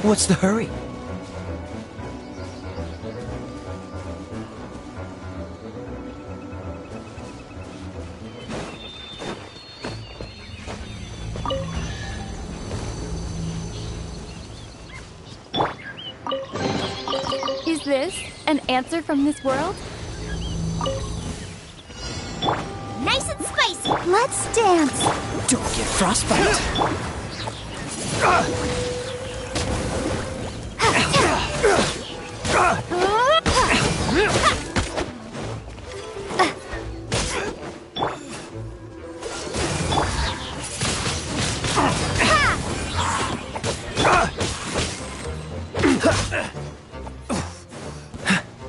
What's the hurry? this an answer from this world? Nice and spicy. Let's dance. Don't get frostbite.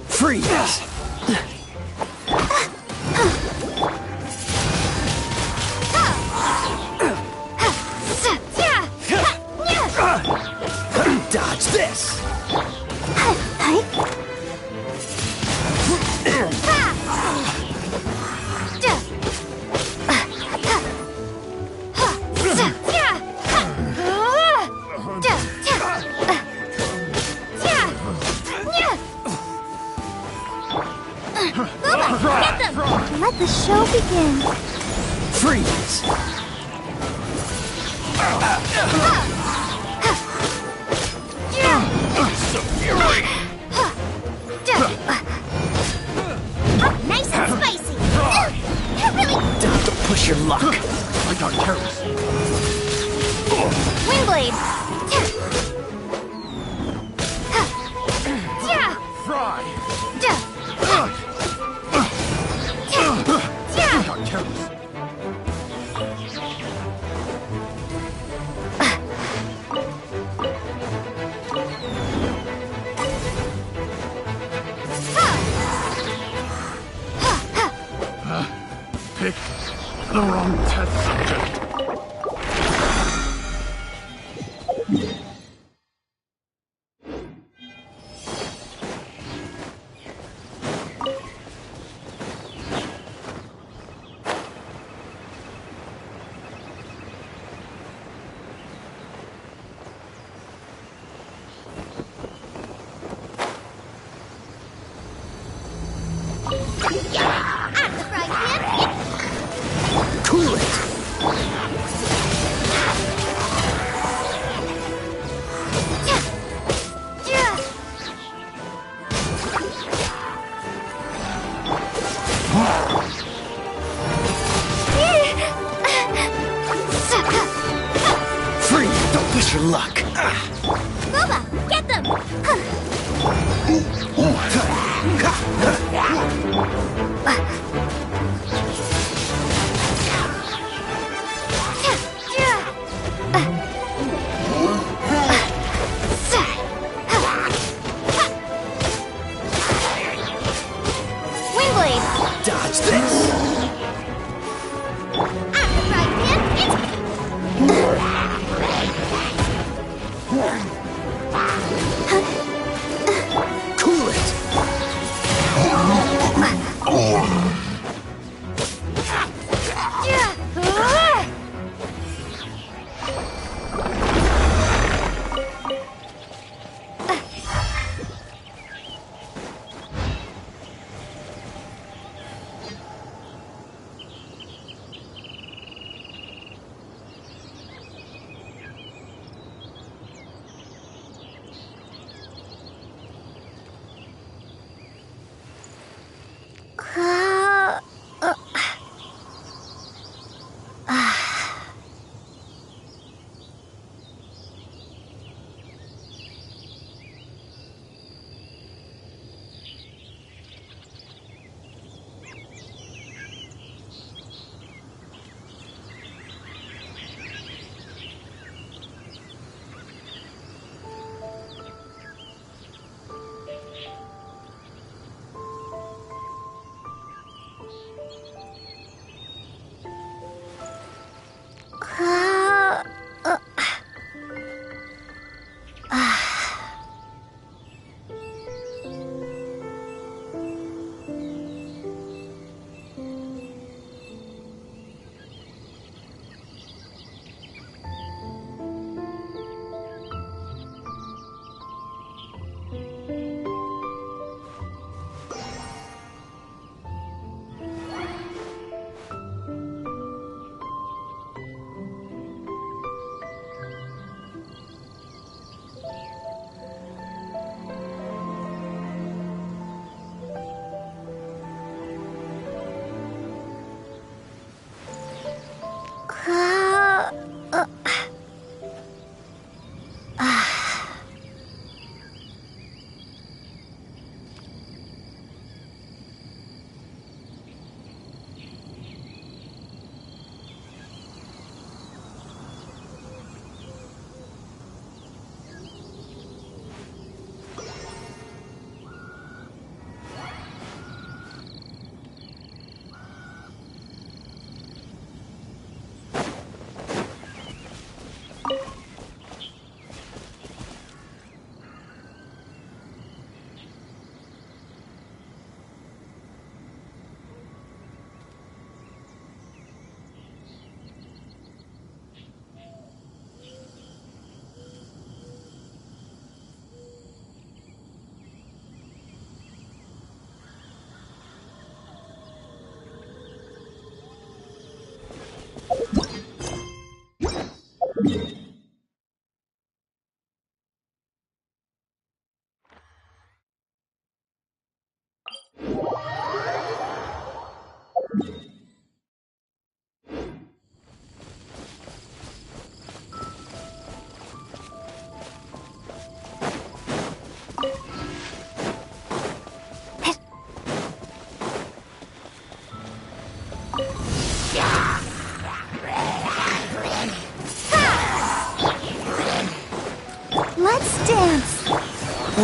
Freeze! Dodge this! Get them! Let the show begin. Freeze! Nice and spicy. Really? Don't push your luck. I got careless. Windblade. Fry! I got careless. Pick the wrong test subject. At the frying pan. Cool it! Free! Don't push your luck. Boba, get them! Windblade! Dodge this! At the frying pan.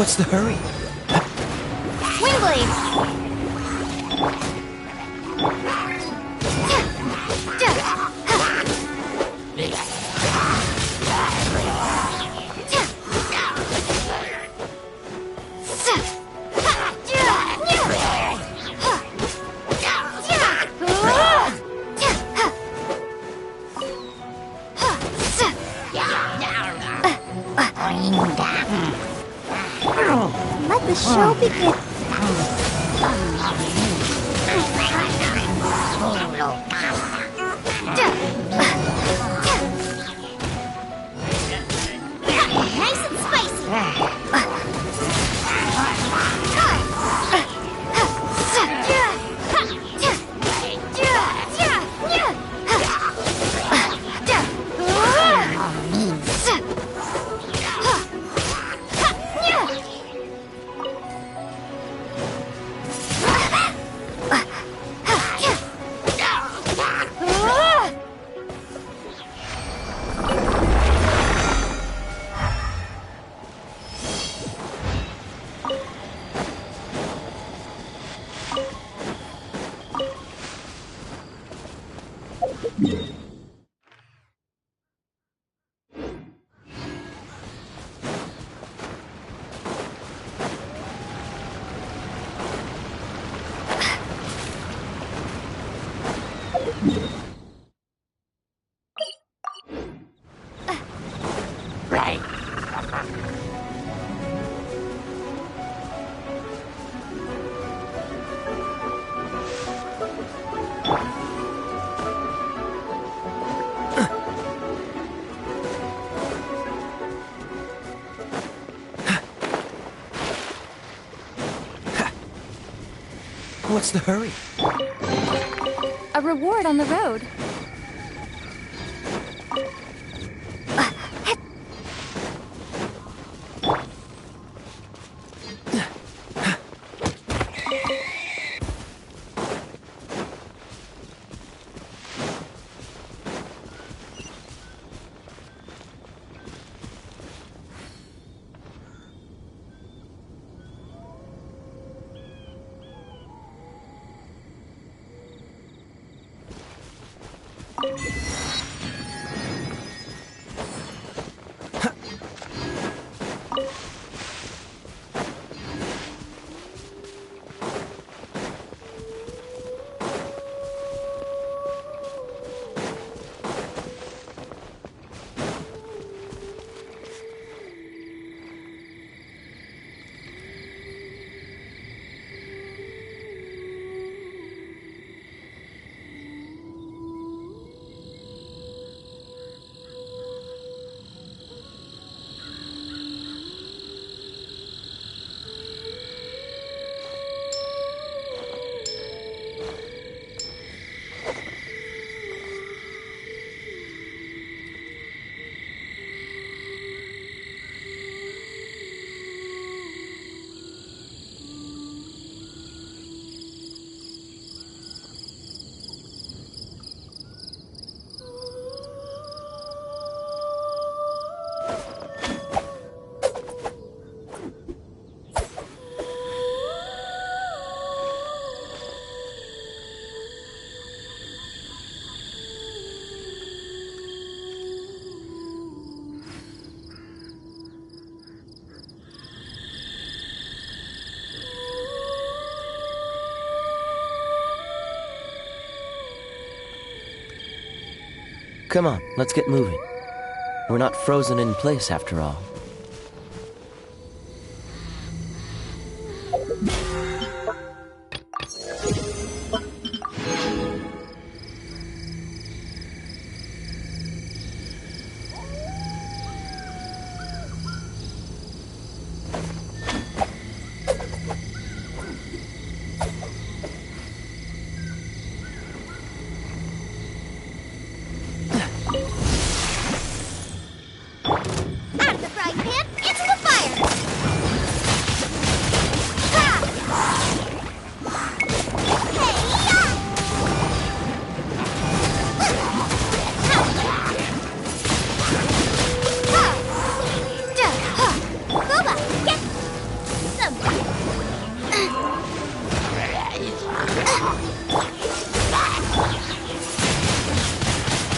What's the hurry? Windblade! Let the show begin. Nice and spicy! What's the hurry? A reward on the road. Come on, let's get moving. We're not frozen in place after all. Out of the frying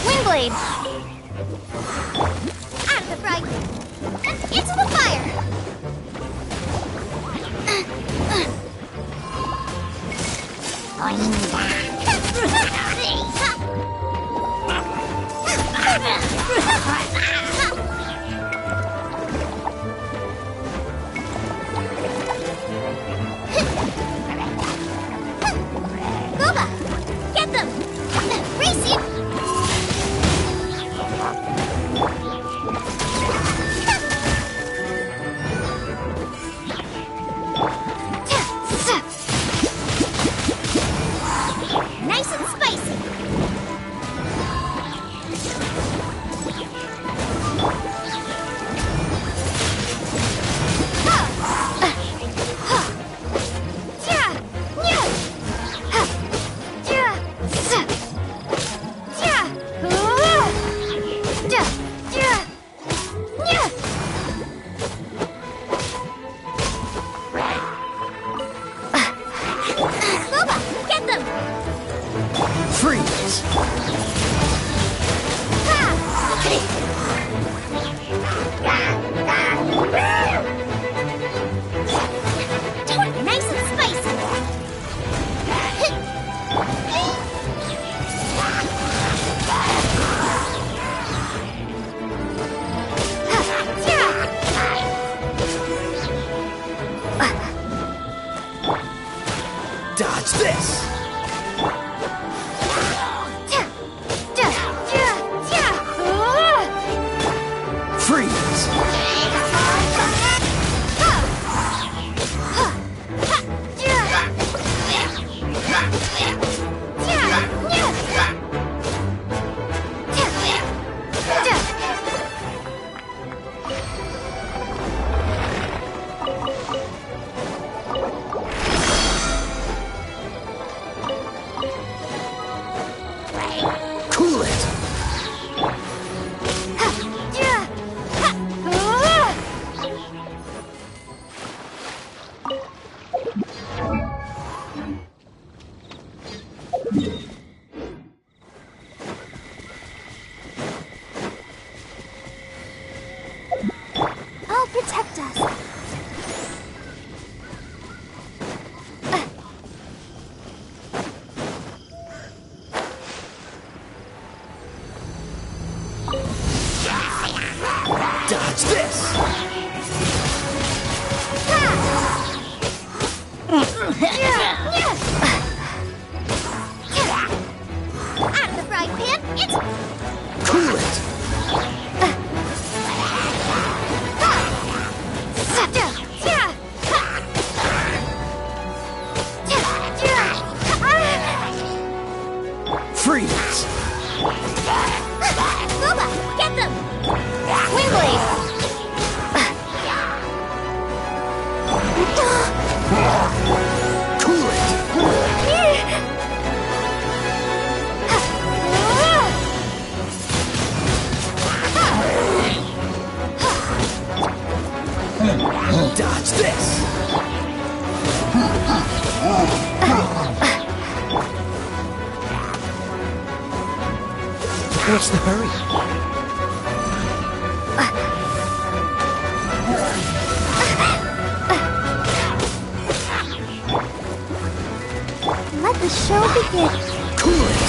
Windblade! Out of the fry pan. Into the fire. Gooba, get them. Racing. Nice and spicy. Gooba, get them. Freeze! Nice and spicy. Dodge this! Freeze! Cool it! I'll protect us. Dodge this! Out of the fry pan. It's Cool it! Freeze! Gooba, get them. Windblade! Cool it! Dodge this! What's the hurry? Let the show begin. Cool it!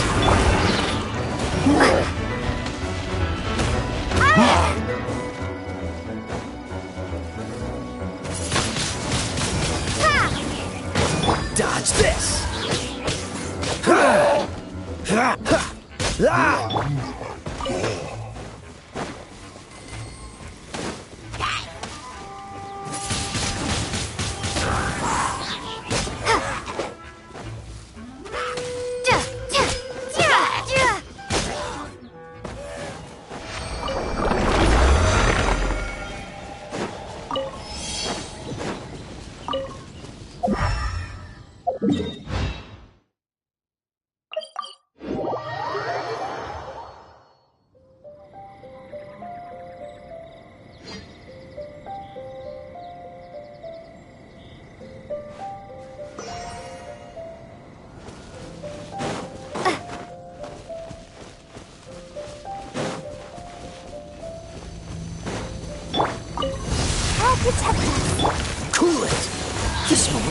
Dodge this!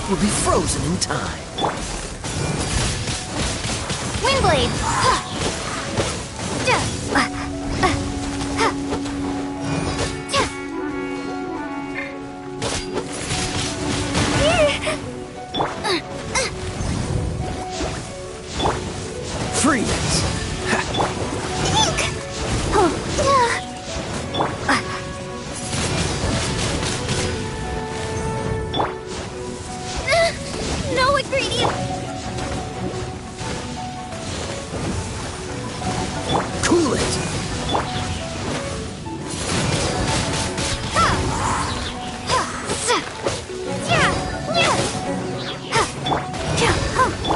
will be frozen in time. Windblade! Freeze! No ingredient! Cool it!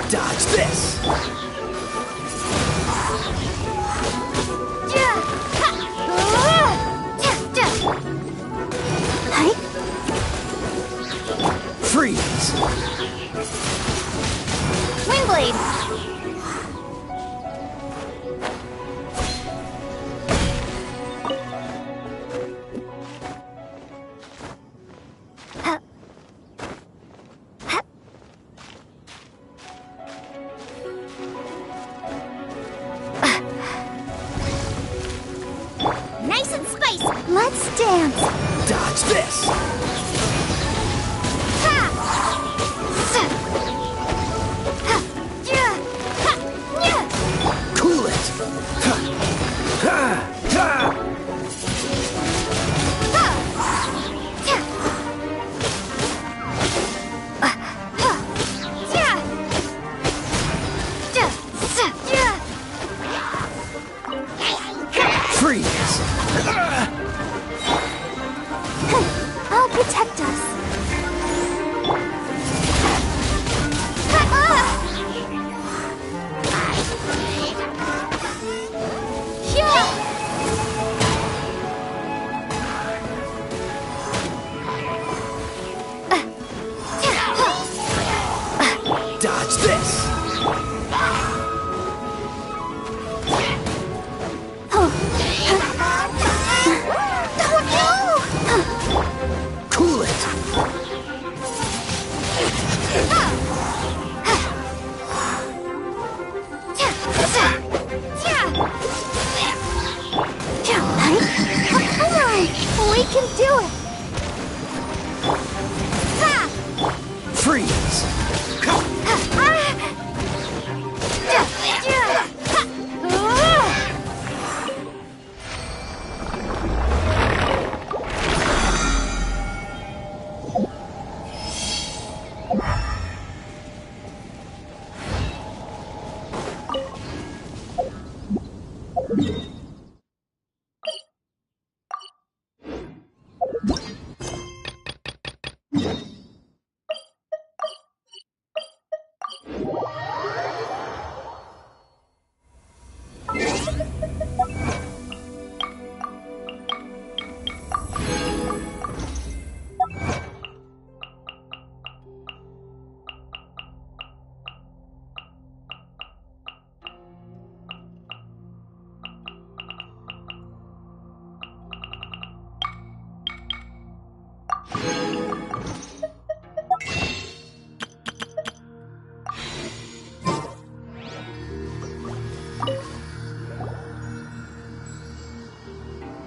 Dodge this! Freeze! Windblade! Nice and spicy! Let's dance. Dodge this! Cool it! Ha! Ha! Ha! Freeze! I'll protect us. Dodge this! Cool it! Come on, we can do it. Freeze!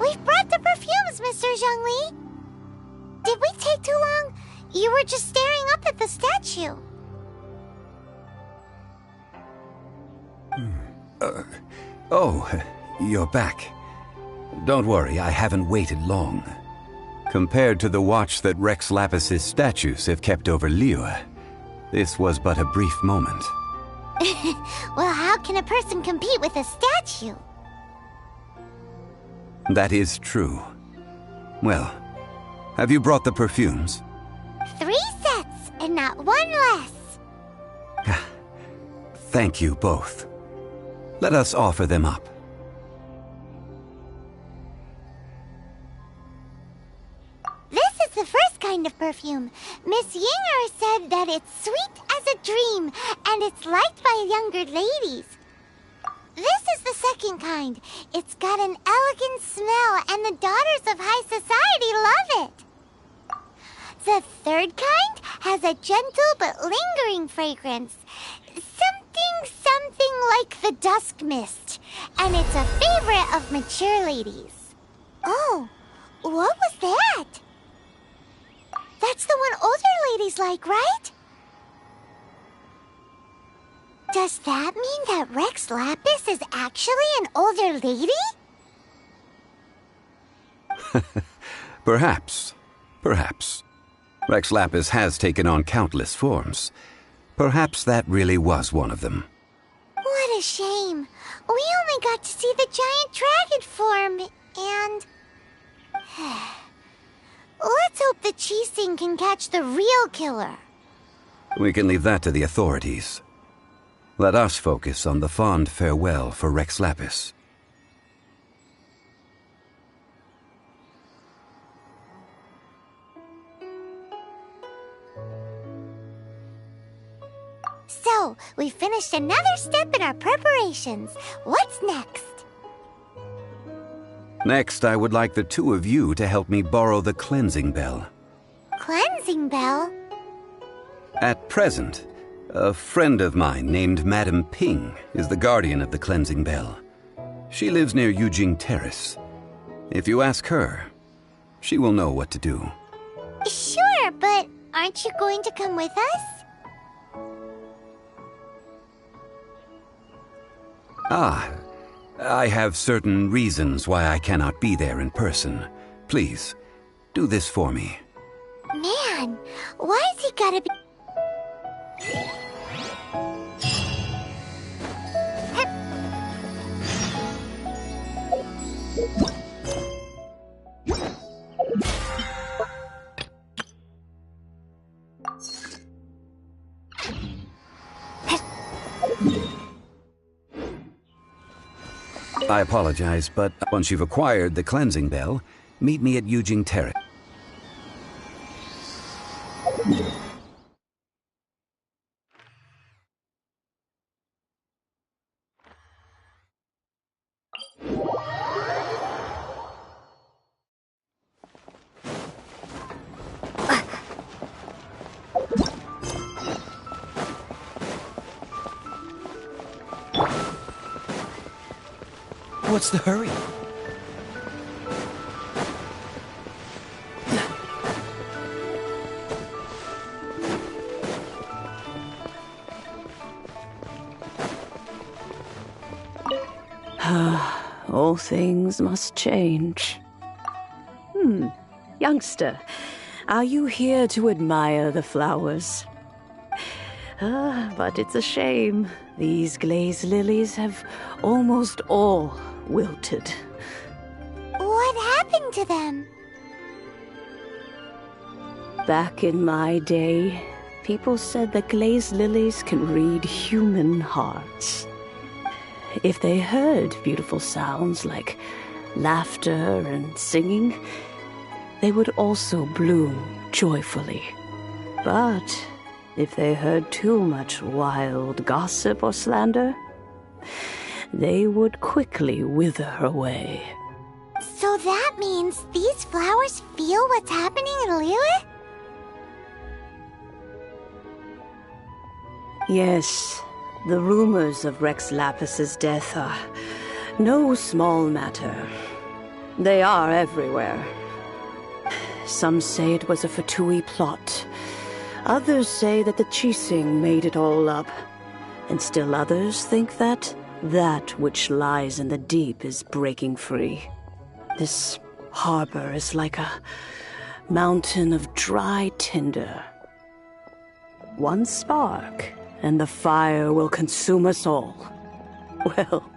We've brought the perfumes, Mr. Zhongli. Did we take too long? You were just staring up at the statue. Oh, you're back. Don't worry, I haven't waited long. Compared to the watch that Rex Lapis's statues have kept over Liyue, this was but a brief moment. Well, how can a person compete with a statue? That is true. Well, have you brought the perfumes? 3 sets, and not one less. Thank you both. Let us offer them up. This is the first kind of perfume. Miss Yinger said that it's sweet as a dream, and it's liked by younger ladies. This is the second kind. It's got an elegant smell, and the daughters of high society love it. The third kind has a gentle but lingering fragrance. Something like the dusk mist. And it's a favorite of mature ladies. Oh, what was that? That's the one older ladies like, right? Does that mean that Rex Lapis is actually an older lady? Perhaps. Perhaps. Rex Lapis has taken on countless forms. Perhaps that really was one of them. What a shame. We only got to see the giant dragon form, and... Let's hope the Chising can catch the real killer. We can leave that to the authorities. Let us focus on the fond farewell for Rex Lapis. So, we finished another step in our preparations. What's next? Next, I would like the two of you to help me borrow the cleansing bell. Cleansing bell? At present, a friend of mine named Madame Ping is the guardian of the cleansing bell. She lives near Yujing Terrace. If you ask her, she will know what to do. Sure, but aren't you going to come with us? Ah, I have certain reasons why I cannot be there in person. Please, do this for me. Man, why is he gotta be... I apologize, but once you've acquired the cleansing bell, meet me at Yujing Terrace. What's the hurry? All things must change. Youngster, are you here to admire the flowers? But it's a shame. These glazed lilies have almost all wilted. What happened to them? Back in my day, people said that glazed lilies can read human hearts. If they heard beautiful sounds like laughter and singing, they would also bloom joyfully. But if they heard too much wild gossip or slander, they would quickly wither away. So that means these flowers feel what's happening in Liyue? Yes, the rumors of Rex Lapis's death are no small matter. They are everywhere. Some say it was a Fatui plot. Others say that the Chising made it all up. And still others think that which lies in the deep is breaking free. This harbor is like a mountain of dry tinder. One spark, and the fire will consume us all. Well,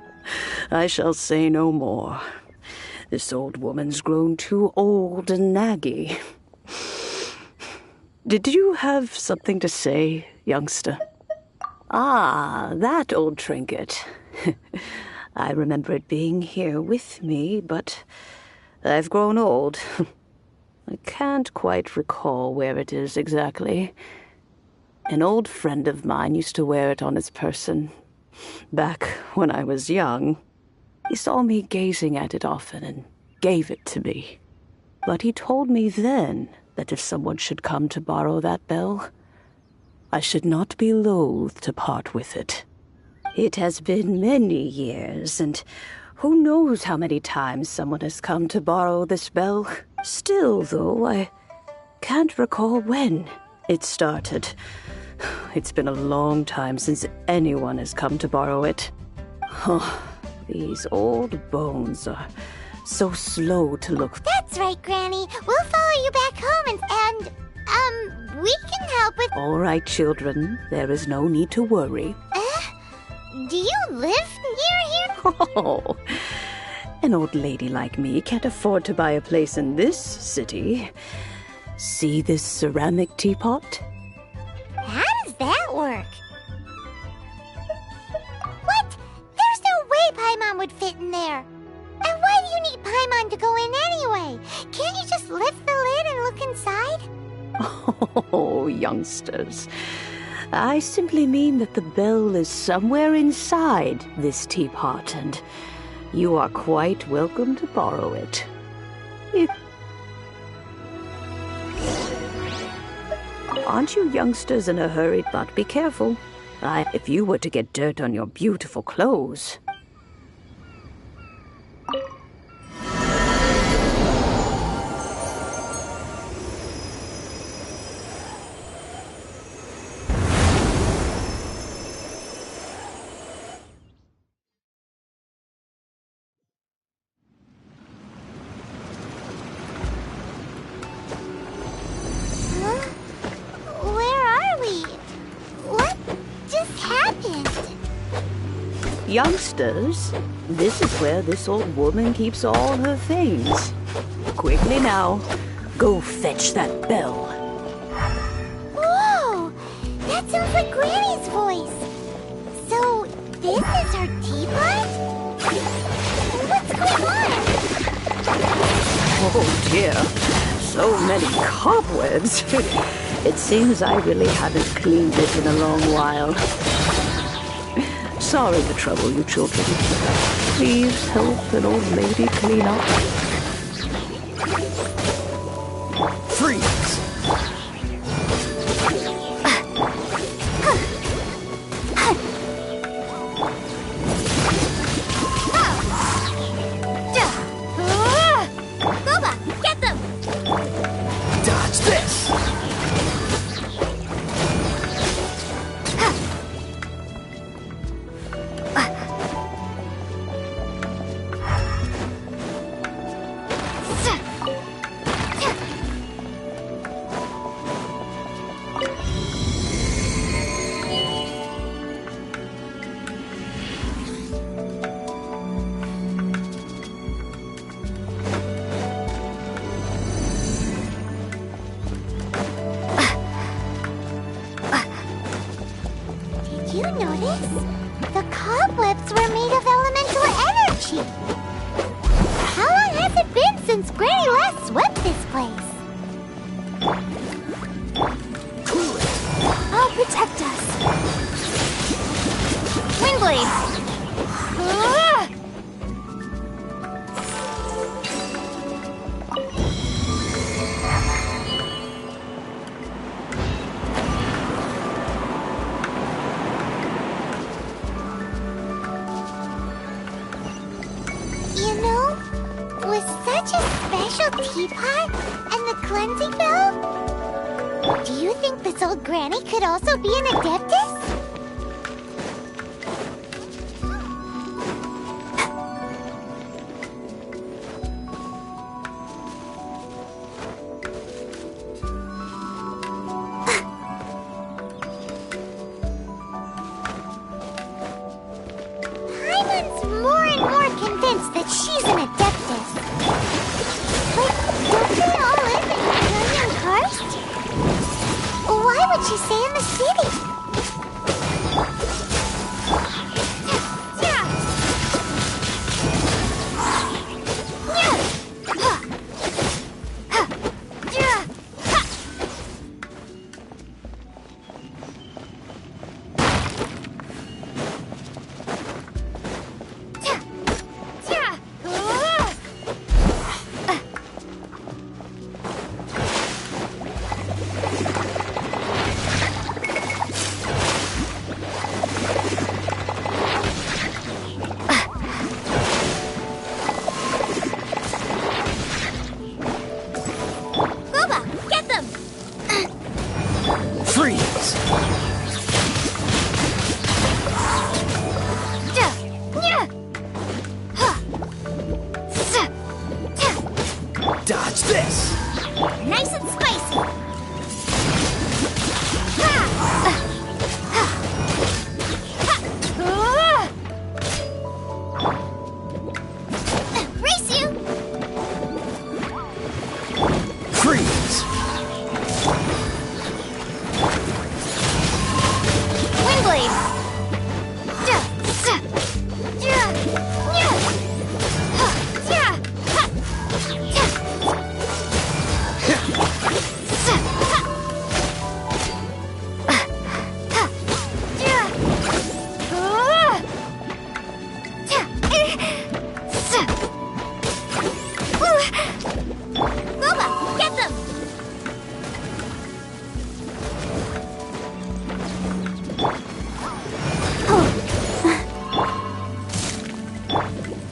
I shall say no more. This old woman's grown too old and naggy. Did you have something to say, youngster? Ah, that old trinket. I remember it being here with me, but I've grown old. I can't quite recall where it is exactly. An old friend of mine used to wear it on his person. Back when I was young, he saw me gazing at it often and gave it to me. But he told me then that if someone should come to borrow that bell, I should not be loath to part with it. It has been many years, and who knows how many times someone has come to borrow this bell. Still, though, I can't recall when it started. It's been a long time since anyone has come to borrow it. Oh, these old bones are so slow to look. That's right, Granny. We'll follow you back home and we can help with... All right, children. There is no need to worry. Do you live near here? Oh, an old lady like me can't afford to buy a place in this city. See this ceramic teapot? How does that work? What? There's no way Paimon would fit in there. And why do you need Paimon to go in anyway? Can't you just lift the lid and look inside? Oh, youngsters. I simply mean that the bell is somewhere inside this teapot, and you are quite welcome to borrow it. Aren't you youngsters in a hurry? But be careful. If you were to get dirt on your beautiful clothes... Youngsters, this is where this old woman keeps all her things. Quickly now, go fetch that bell. Whoa! That sounds like Granny's voice. So, this is her teapot? What's going on? Oh dear, so many cobwebs. It seems I really haven't cleaned it in a long while. Sorry to trouble you, children. Please help an old lady clean up. Freeze! Boba, get them! Dodge this! Did you notice? The cobwebs were made of elemental energy. How long has it been since Granny last swept this place? Cool it! I'll protect us. Windblade! You know, with such a special teapot and the cleansing bell, do you think this old granny could also be an adeptus? Paimon's more and more convinced that she's an adeptus. But don't they all live in Imperium Karst? Why would she stay in the city?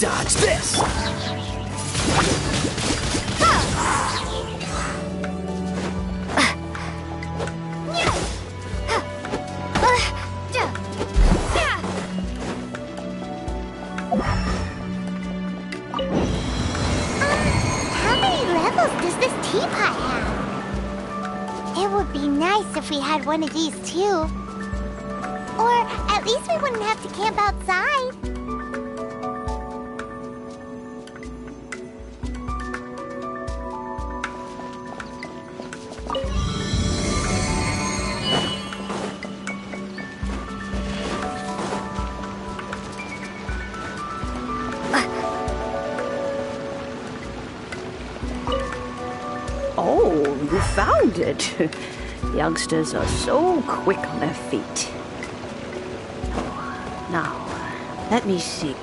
Dodge this! How many levels does this teapot have? It would be nice if we had one of these too. Or at least we wouldn't have to camp outside. Oh, you found it. Youngsters are so quick on their feet. Now, let me see.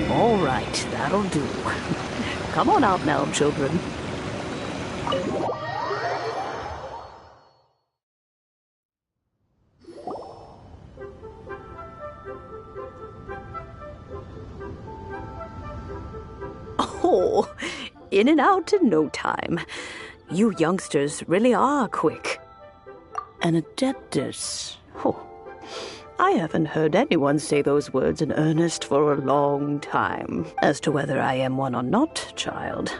All right, that'll do. Come on out now, children. Oh, in and out in no time. You youngsters really are quick. An adeptus. Oh, I haven't heard anyone say those words in earnest for a long time. As to whether I am one or not, child.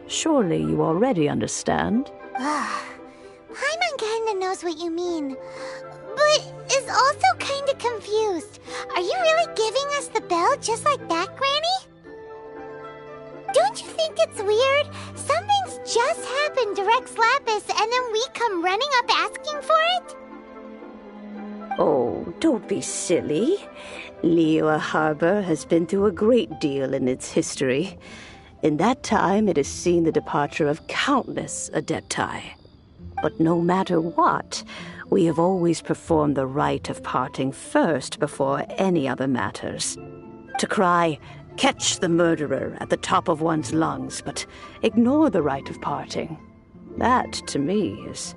Surely you already understand. Paimon kinda knows what you mean, but is also kinda confused. Are you really giving us the bell just like that, Granny? Don't you think it's weird? Something's just happened to Rex Lapis and then we come running up asking for it? Oh, don't be silly. Liyue Harbor has been through a great deal in its history. In that time, it has seen the departure of countless adepti. But no matter what, we have always performed the rite of parting first before any other matters. To cry, "Catch the murderer," at the top of one's lungs, but ignore the rite of parting. That, to me, is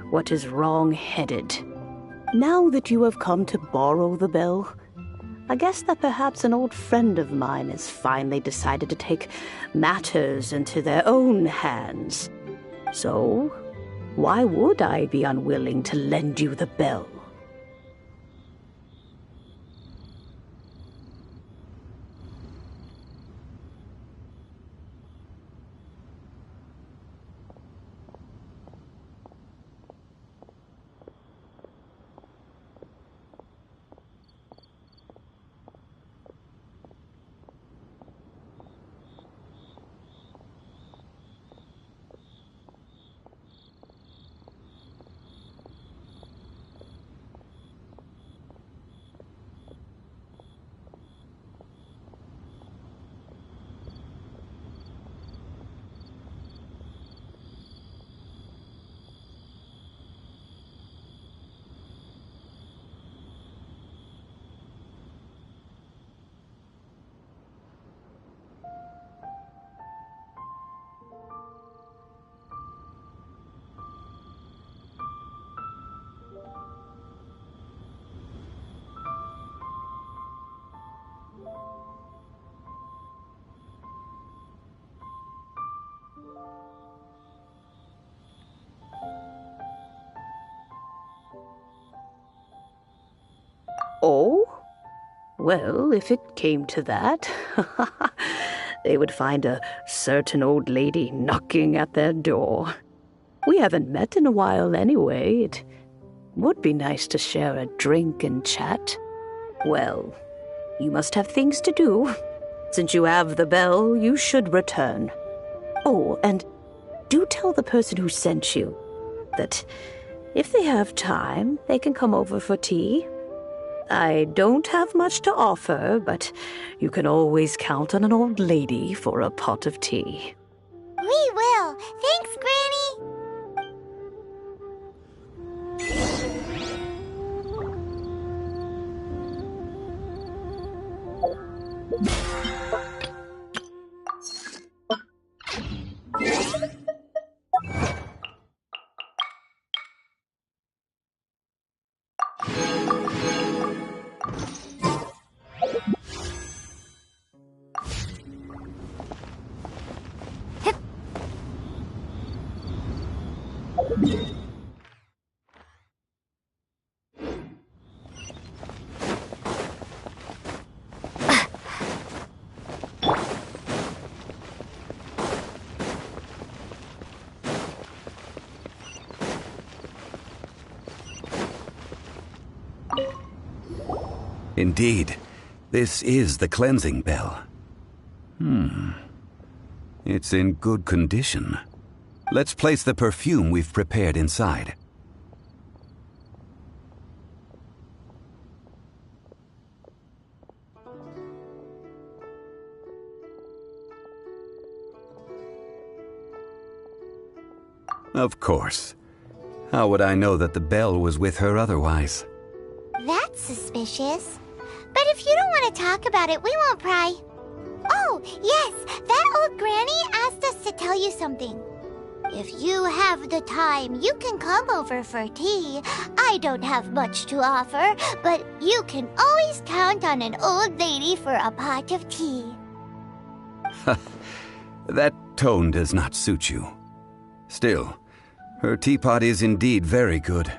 what is wrong-headed. Now that you have come to borrow the bell, I guess that perhaps an old friend of mine has finally decided to take matters into their own hands. So, why would I be unwilling to lend you the bell? Oh? Well, if it came to that, they would find a certain old lady knocking at their door. We haven't met in a while anyway. It would be nice to share a drink and chat. Well, you must have things to do. Since you have the bell, you should return. Oh, and do tell the person who sent you that if they have time, they can come over for tea. I don't have much to offer, but you can always count on an old lady for a pot of tea. We will. Thanks, Granny. Indeed, this is the cleansing bell. It's in good condition. Let's place the perfume we've prepared inside. Of course. How would I know that the bell was with her otherwise? That's suspicious. But if you don't want to talk about it, we won't pry. Oh, yes, that old granny asked us to tell you something. If you have the time, you can come over for tea. I don't have much to offer, but you can always count on an old lady for a pot of tea. That tone does not suit you. Still, her teapot is indeed very good.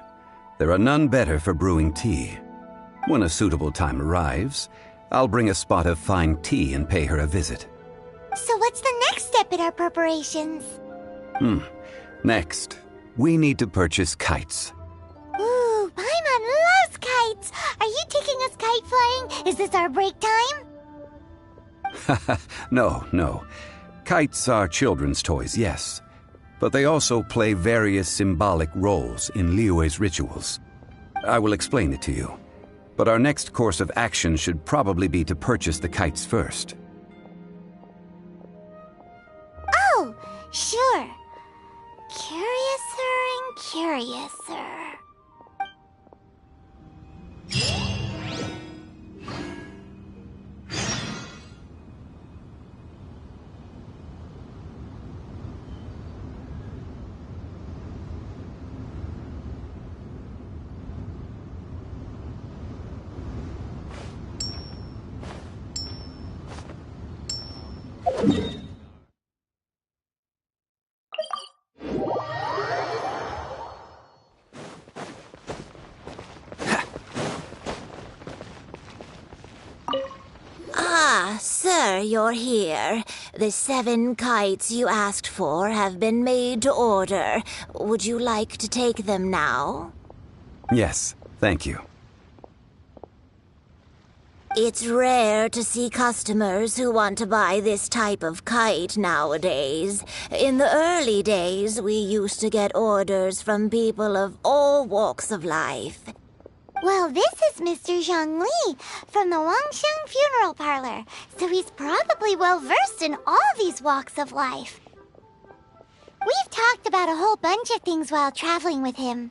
There are none better for brewing tea. When a suitable time arrives, I'll bring a spot of fine tea and pay her a visit. So what's the next step in our preparations? Next, we need to purchase kites. Ooh, Paimon loves kites! Are you taking us kite flying? Is this our break time? No. Kites are children's toys, yes. But they also play various symbolic roles in Liyue's rituals. I will explain it to you. But our next course of action should probably be to purchase the kites first. Oh, sure. Curiouser and curiouser. Sir, you're here. The 7 kites you asked for have been made to order. Would you like to take them now? Yes, thank you. It's rare to see customers who want to buy this type of kite nowadays. In the early days, we used to get orders from people of all walks of life. Well, this is Mr. Zhongli from the Wangsheng Funeral Parlor, so he's probably well-versed in all these walks of life. We've talked about a whole bunch of things while traveling with him.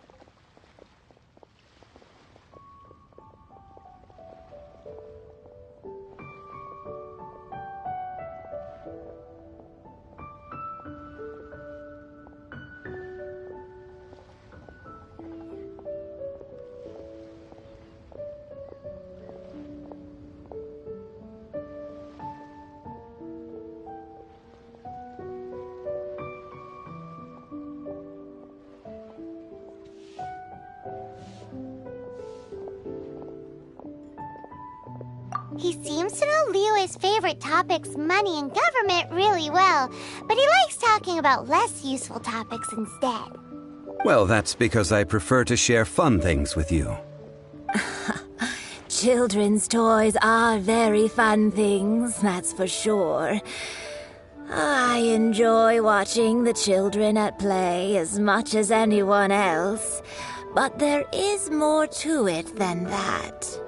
He seems to know Liyue's favorite topics, money and government, really well, but he likes talking about less useful topics instead. Well, that's because I prefer to share fun things with you. Children's toys are very fun things, that's for sure. I enjoy watching the children at play as much as anyone else, but there is more to it than that.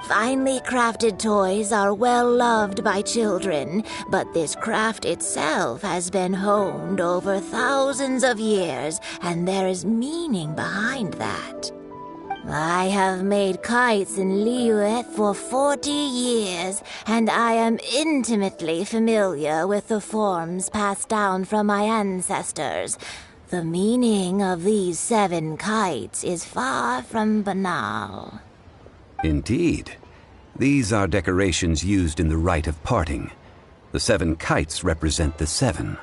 Finely crafted toys are well loved by children, but this craft itself has been honed over thousands of years, and there is meaning behind that. I have made kites in Liyue for 40 years, and I am intimately familiar with the forms passed down from my ancestors. The meaning of these 7 kites is far from banal. Indeed. These are decorations used in the rite of parting. The 7 kites represent the 7.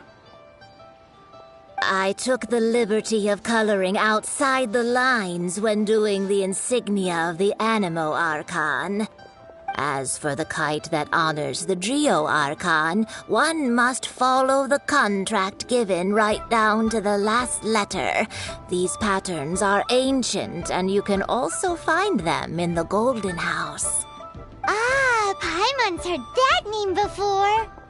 I took the liberty of coloring outside the lines when doing the insignia of the Animo Archon. As for the kite that honors the Geo Archon, one must follow the contract given right down to the last letter. These patterns are ancient, and you can also find them in the Golden House. Ah, Paimon's heard that name before.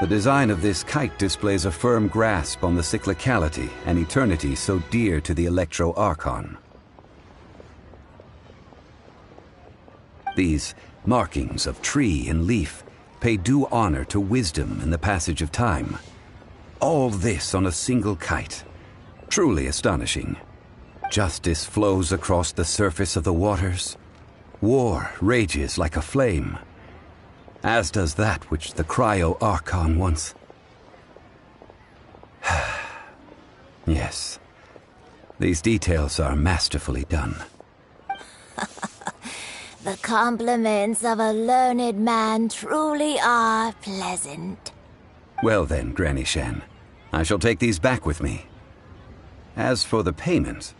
The design of this kite displays a firm grasp on the cyclicality and eternity so dear to the Electro-Archon. These markings of tree and leaf pay due honor to wisdom and the passage of time. All this on a single kite. Truly astonishing. Justice flows across the surface of the waters. War rages like a flame. As does that which the Cryo-Archon once... Yes. These details are masterfully done. The compliments of a learned man truly are pleasant. Well then, Granny Shan, I shall take these back with me. As for the payment...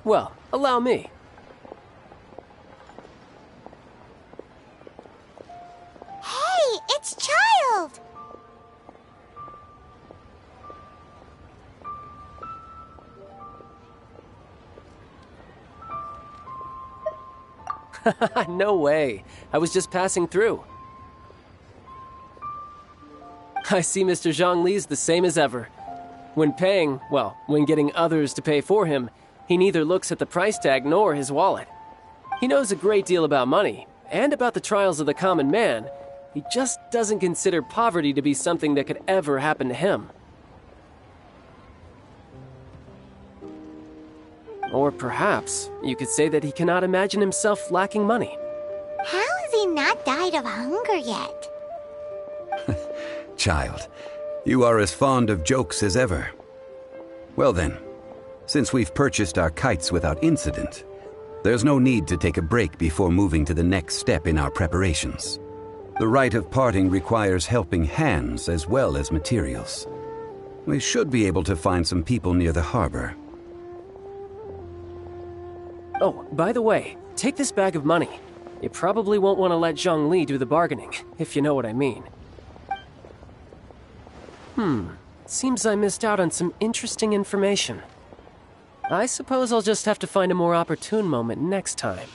Well, allow me. Hey, it's Child! No way. I was just passing through. I see Mr. Zhongli's the same as ever. When paying, well, when getting others to pay for him, he neither looks at the price tag nor his wallet. He knows a great deal about money, and about the trials of the common man. He just doesn't consider poverty to be something that could ever happen to him. Or perhaps you could say that he cannot imagine himself lacking money. How has he not died of hunger yet? Child, you are as fond of jokes as ever. Well then, since we've purchased our kites without incident, there's no need to take a break before moving to the next step in our preparations. The rite of parting requires helping hands as well as materials. We should be able to find some people near the harbor. Oh, by the way, take this bag of money. You probably won't want to let Zhongli do the bargaining, if you know what I mean. Seems I missed out on some interesting information. I suppose I'll just have to find a more opportune moment next time.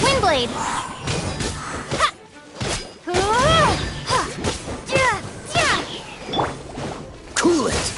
Windblade! Cool it!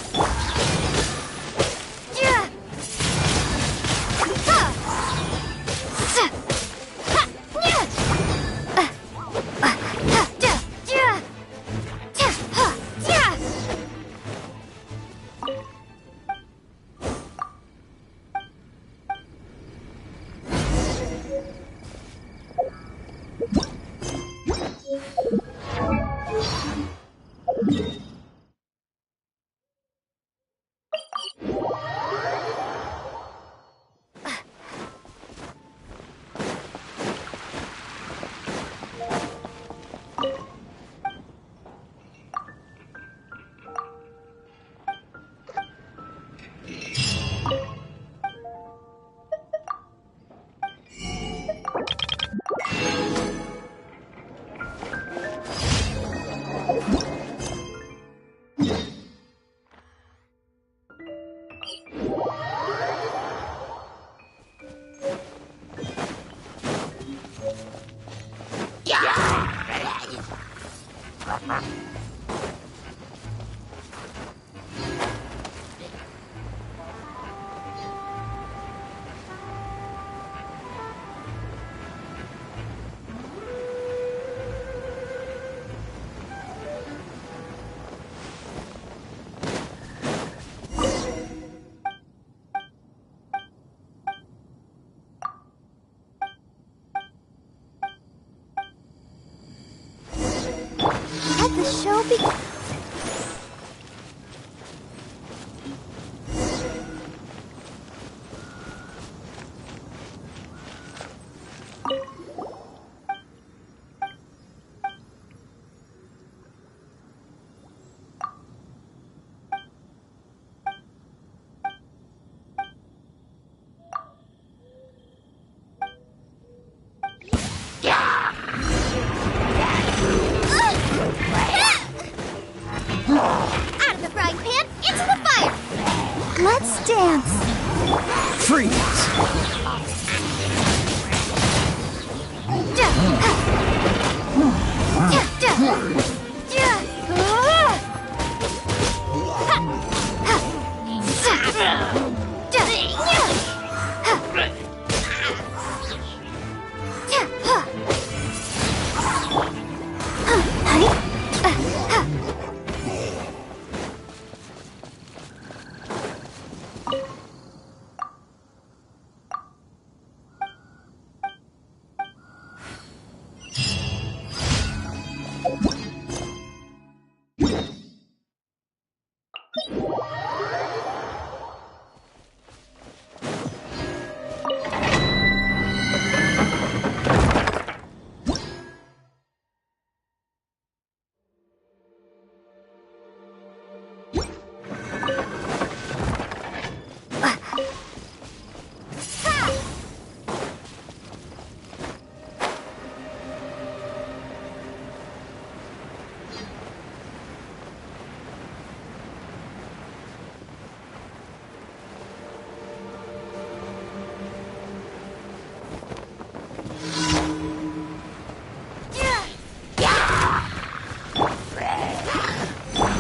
Freeze!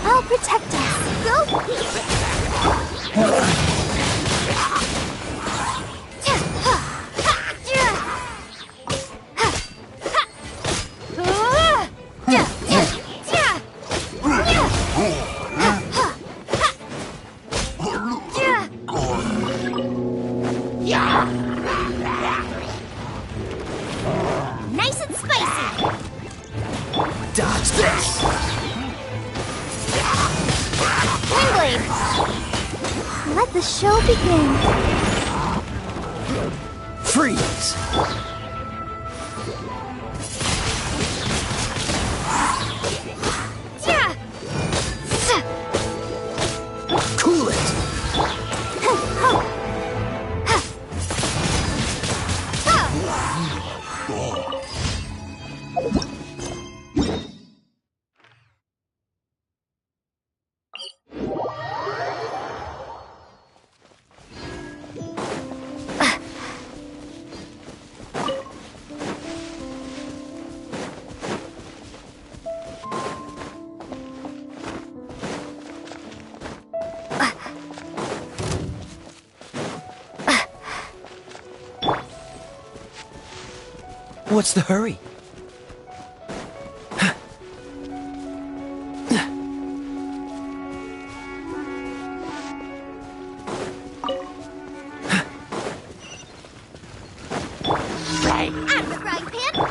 I'll protect us. Go! Nice and spicy! Dodge this! Windblade! Let the show begin. Freeze! Cool it! What's the hurry? Out of the frying pan.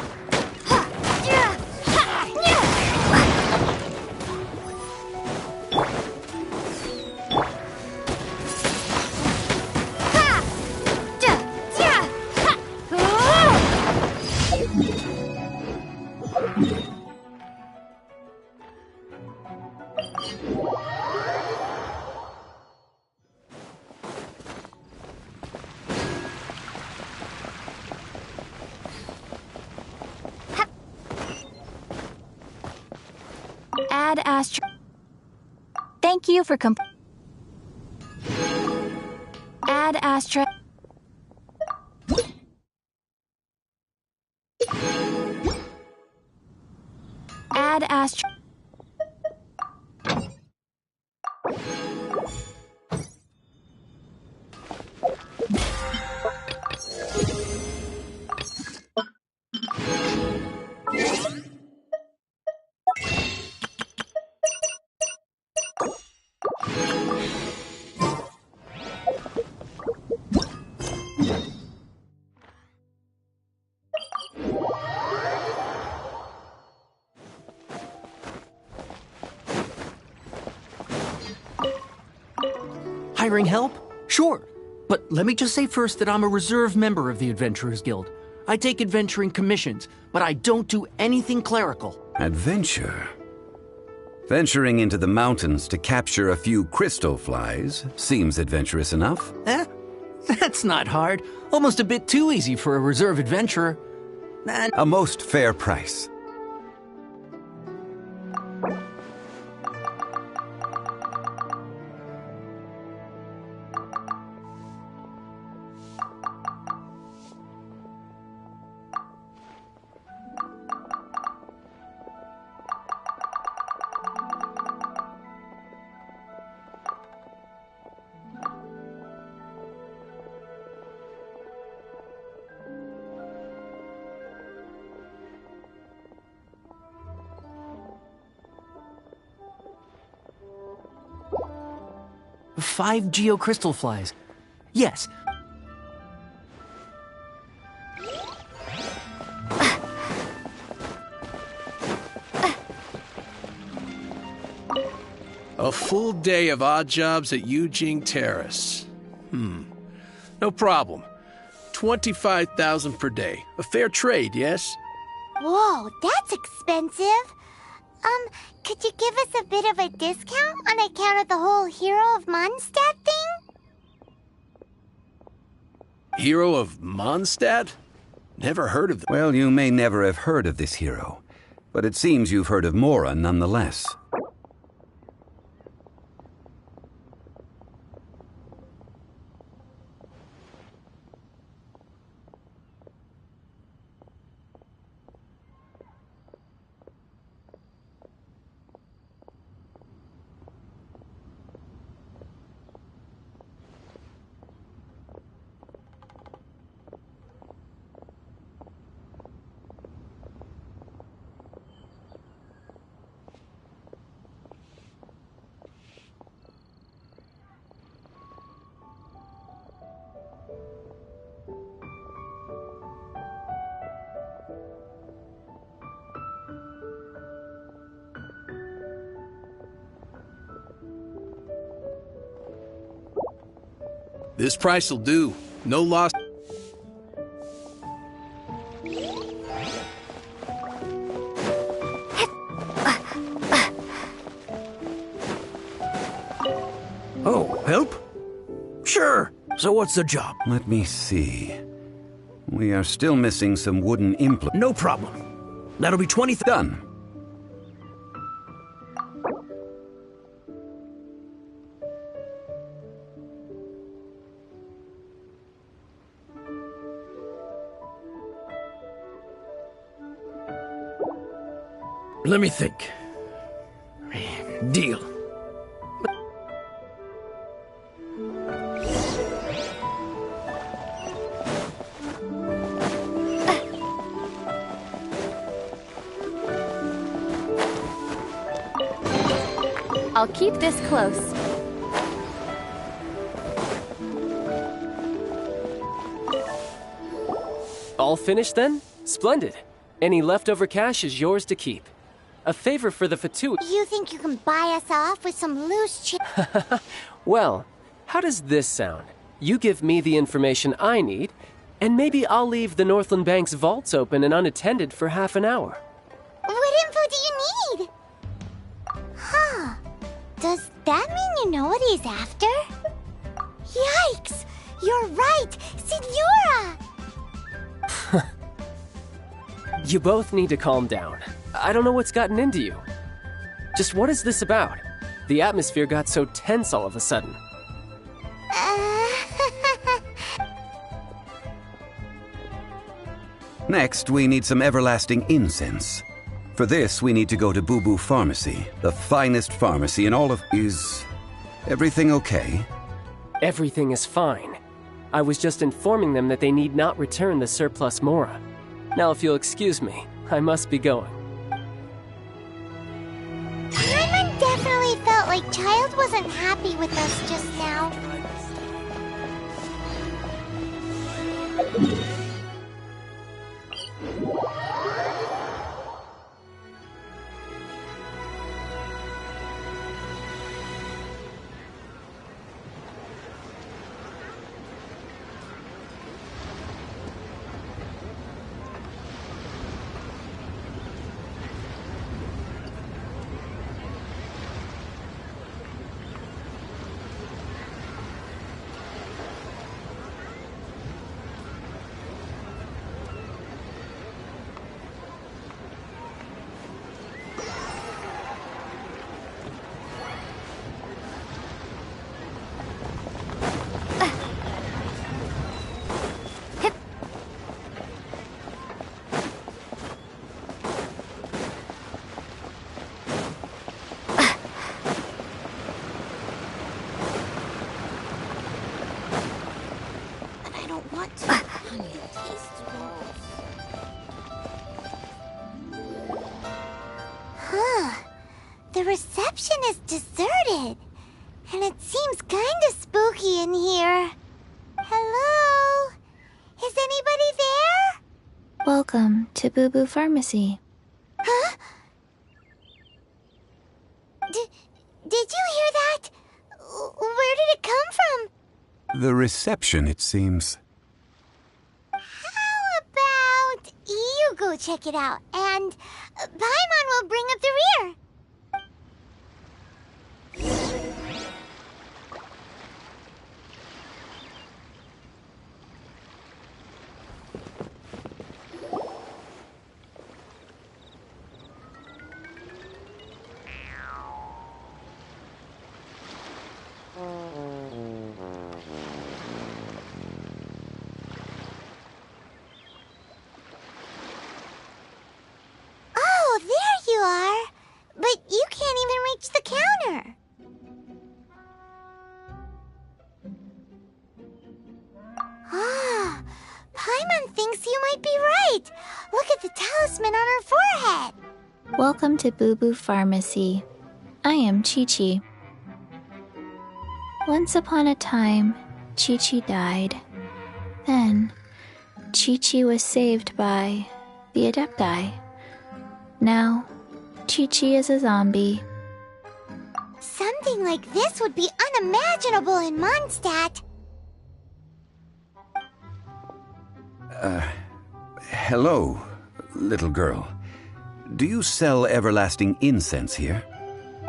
Add Astro. Thank you for Add Astra. Add Astra. Hiring help? Sure. But let me just say first that I'm a reserve member of the Adventurers Guild. I take adventuring commissions, but I don't do anything clerical. Adventure? Venturing into the mountains to capture a few crystal flies seems adventurous enough. That's not hard. Almost a bit too easy for a reserve adventurer. A most fair price. 5 geocrystal flies. Yes. A full day of odd jobs at Eugene Terrace. No problem. 25,000 per day. A fair trade, yes? Whoa, that's expensive. Could you give us a bit of a discount on account of the whole Hero of Mondstadt thing? Hero of Mondstadt? Never heard of them. Well, you may never have heard of this hero, but it seems you've heard of Mora nonetheless. This price will do. No loss. Oh, help? Sure. So what's the job? Let me see. We are still missing some wooden implements. No problem. That'll be 20. Done. Let me think. Deal. I'll keep this close. All finished then? Splendid. Any leftover cash is yours to keep. A favor for the Fatu. You think you can buy us off with some loose change? Well, how does this sound? You give me the information I need, and maybe I'll leave the Northland Bank's vaults open and unattended for half an hour. What info do you need? Huh. Does that mean you know what he's after? Yikes! You're right! Signora! You both need to calm down. I don't know what's gotten into you. Just what is this about? The atmosphere got so tense all of a sudden. Next, we need some everlasting incense. For this, we need to go to Boo Boo Pharmacy, the finest pharmacy in all of... Is everything okay? Everything is fine. I was just informing them that they need not return the surplus Mora. Now, if you'll excuse me, I must be going. Paimon definitely felt like Child wasn't happy with us just now. The reception is deserted, and it seems kinda creepy in here. Hello? Is anybody there? Welcome to Boo Boo Pharmacy. Huh? Did you hear that? Where did it come from? The reception, it seems. How about you go check it out, and Paimon will bring up the rear. Oh, there you are. But you can't even reach the counter. Ah, Paimon thinks you might be right. Look at the talisman on her forehead. Welcome to Boo Boo Pharmacy. I am Chi-Chi. Once upon a time, Chi-Chi died. Then, Chi-Chi was saved by the Adepti. Now, Chi-Chi is a zombie. Something like this would be unimaginable in Mondstadt. Hello, little girl. Do you sell everlasting incense here?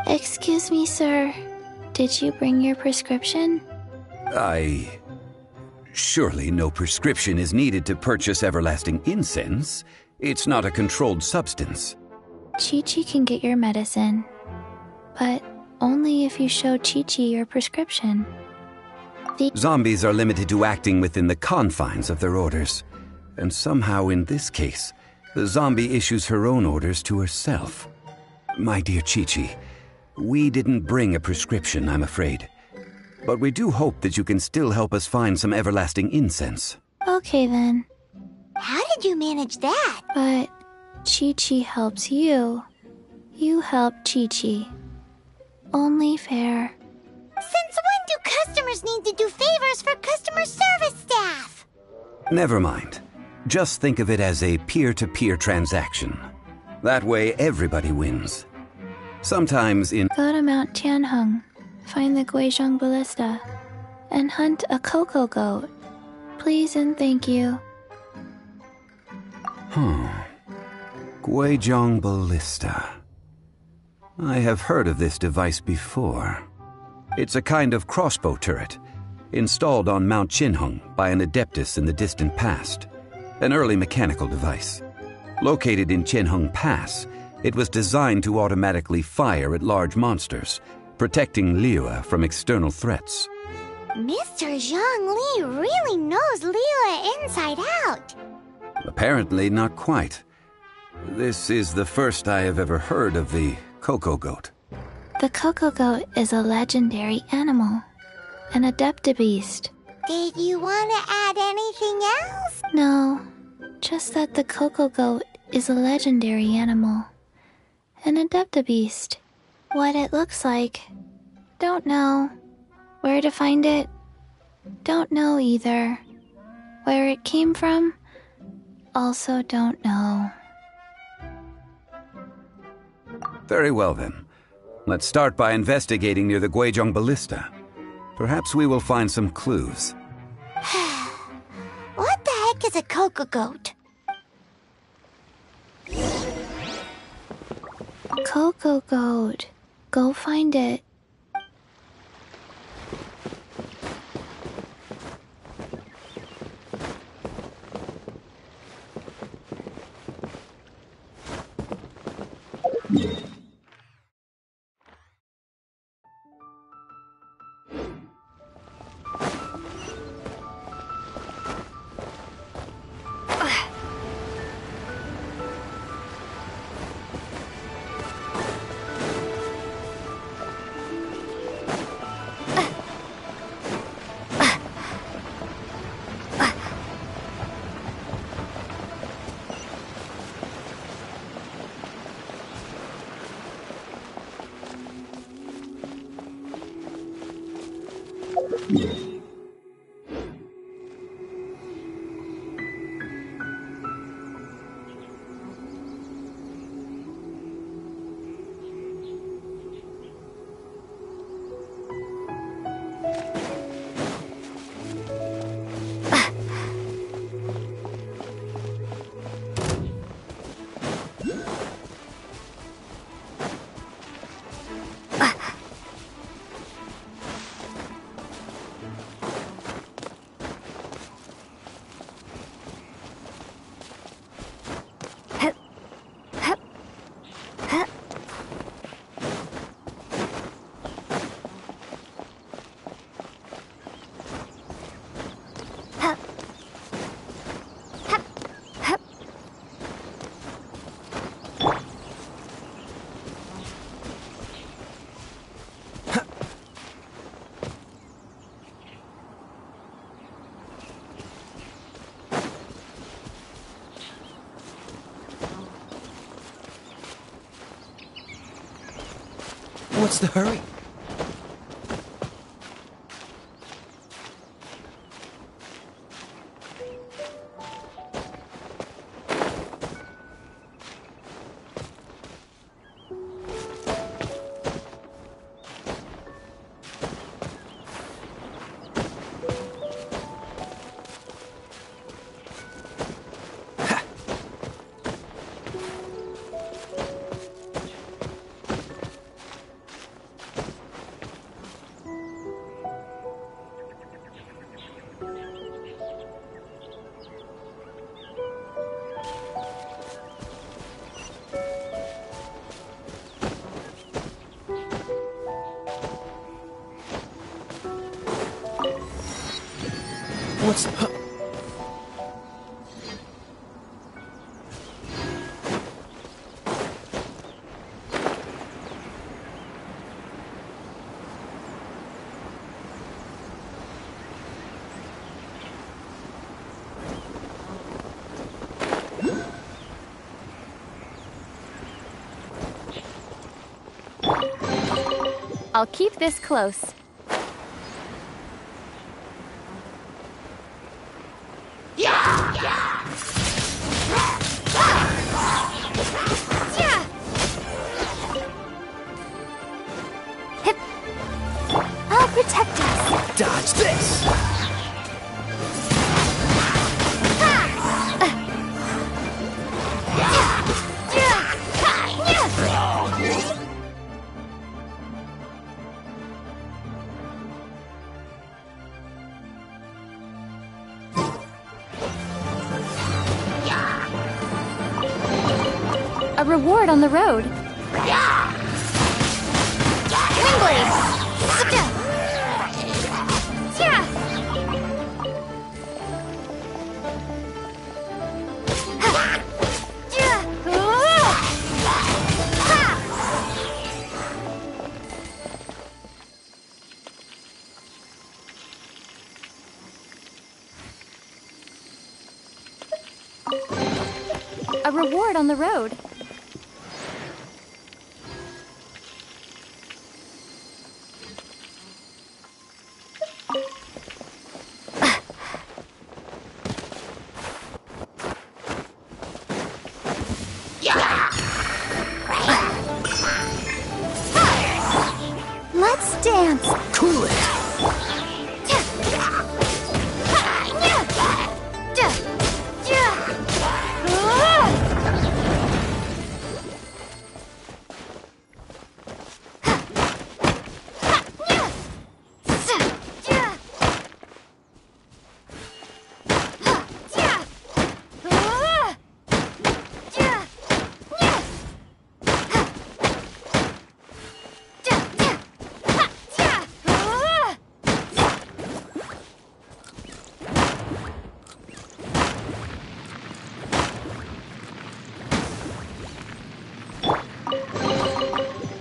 Excuse me, sir. Did you bring your prescription? Surely no prescription is needed to purchase everlasting incense. It's not a controlled substance. Chi-Chi can get your medicine, but only if you show Chi-Chi your prescription. Zombies are limited to acting within the confines of their orders. And somehow in this case, the zombie issues her own orders to herself. My dear Chi-Chi, we didn't bring a prescription, I'm afraid. But we do hope that you can still help us find some everlasting incense. Okay then. How did you manage that? But Chi-Chi helps you. You help Chi-Chi. Only fair. Since when do customers need to do favors for customer service staff? Never mind. Just think of it as a peer-to-peer transaction. That way everybody wins. Sometimes in... Go to Mount Tianheng, find the Guizhong Ballista, and hunt a cocoa goat. Please and thank you. Guizhong Ballista. I have heard of this device before. It's a kind of crossbow turret, installed on Mount Tianheng by an adeptus in the distant past. An early mechanical device. Located in Tianheng Pass, it was designed to automatically fire at large monsters, protecting Liyue from external threats. Mr. Zhang Li really knows Liyue inside out. Apparently not quite. This is the first I have ever heard of the cocoa goat. The cocoa goat is a legendary animal, an adeptabeast. Did you want to add anything else? No, just that the cocoa goat is a legendary animal, an adeptabeast. What it looks like, don't know. Where to find it, don't know either. Where it came from, also don't know. Very well then. Let's start by investigating near the Guizhong Ballista. Perhaps we will find some clues. What the heck is a cocoa goat? Cocoa goat. Go find it. What's the hurry? What's... I'll keep this close. I'll protect us. Dodge this! A reward on the road. A reward on the road. Let's dance. Cool it!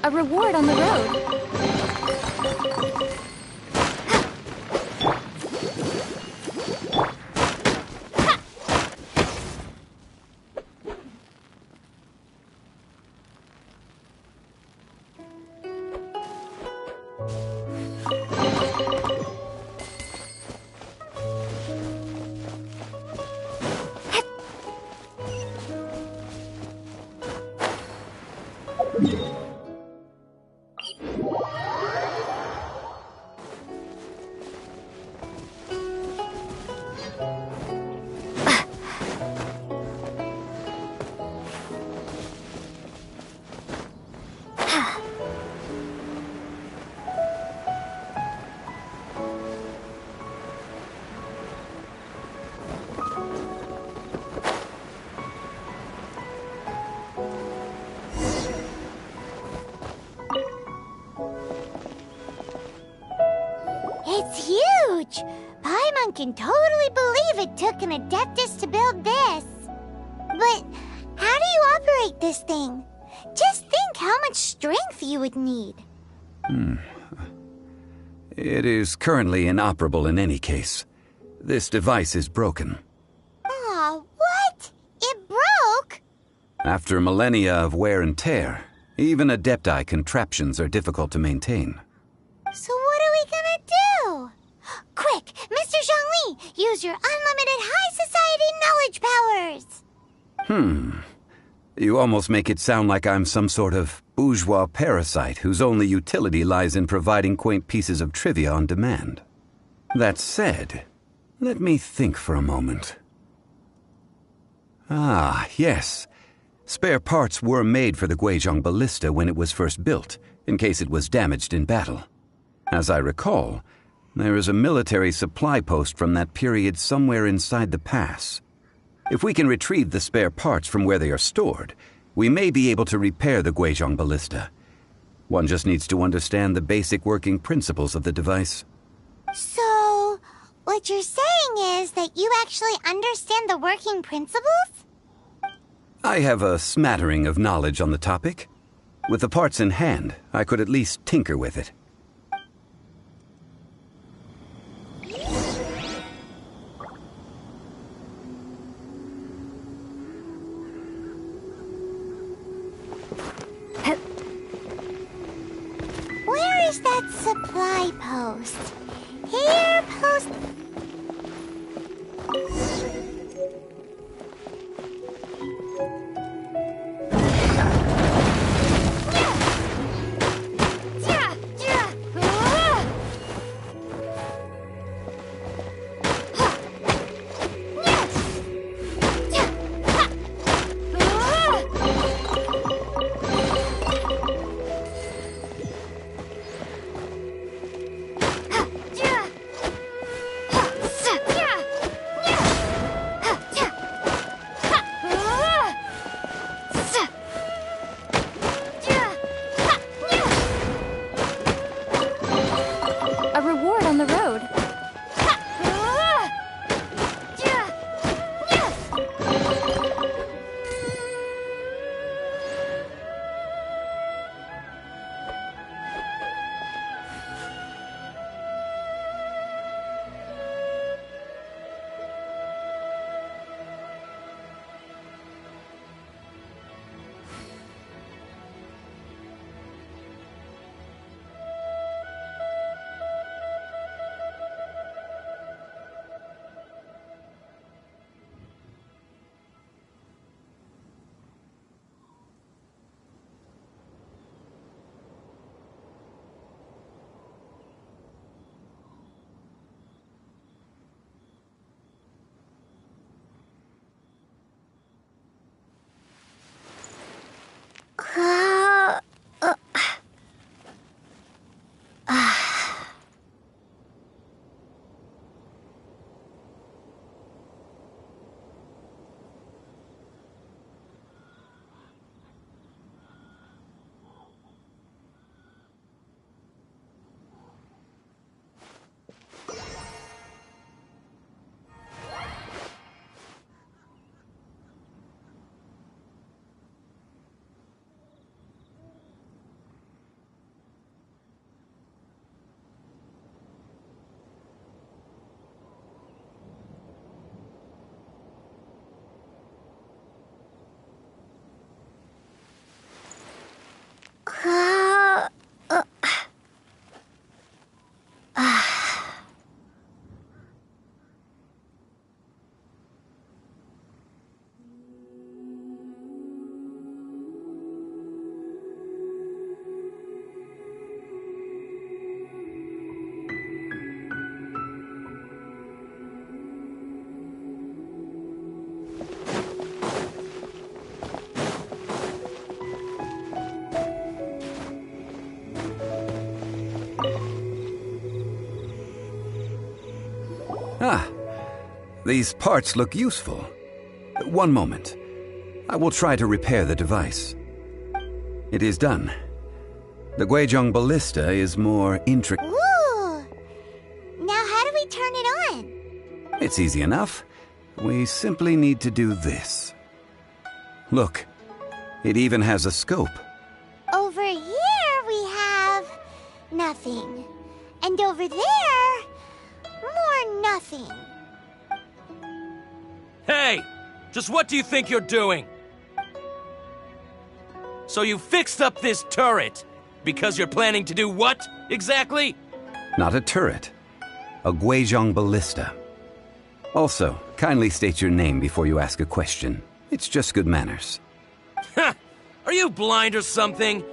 A reward on the road. It's huge! Paimon can totally believe it took an Adeptus to build this. But how do you operate this thing? Just think how much strength you would need. It is currently inoperable in any case. This device is broken. Aw, what? It broke? After millennia of wear and tear, Even Adepti contraptions are difficult to maintain. So what are we gonna do? Quick, Mr. Zhongli, use your unlimited high society knowledge powers! You almost make it sound like I'm some sort of bourgeois parasite whose only utility lies in providing quaint pieces of trivia on demand. That said, let me think for a moment. Ah, yes. Spare parts were made for the Guizhong ballista when it was first built, in case it was damaged in battle. As I recall, there is a military supply post from that period somewhere inside the pass. If we can retrieve the spare parts from where they are stored, we may be able to repair the Guizhong ballista. One just needs to understand the basic working principles of the device. So, what you're saying is that you actually understand the working principles? I have a smattering of knowledge on the topic. With the parts in hand, I could at least tinker with it. Where is that supply post? Here, post... A reward on the road. Ah, these parts look useful. One moment. I will try to repair the device. It is done. The Guizhong ballista is more intricate. Ooh! Now how do we turn it on? It's easy enough. We simply need to do this. Look, it even has a scope. Over here we have... nothing. And over there... more nothing. Hey! Just what do you think you're doing? So you fixed up this turret because you're planning to do what, exactly? Not a turret. A Guizhong ballista. Also, kindly state your name before you ask a question. It's just good manners. Ha! Are you blind or something?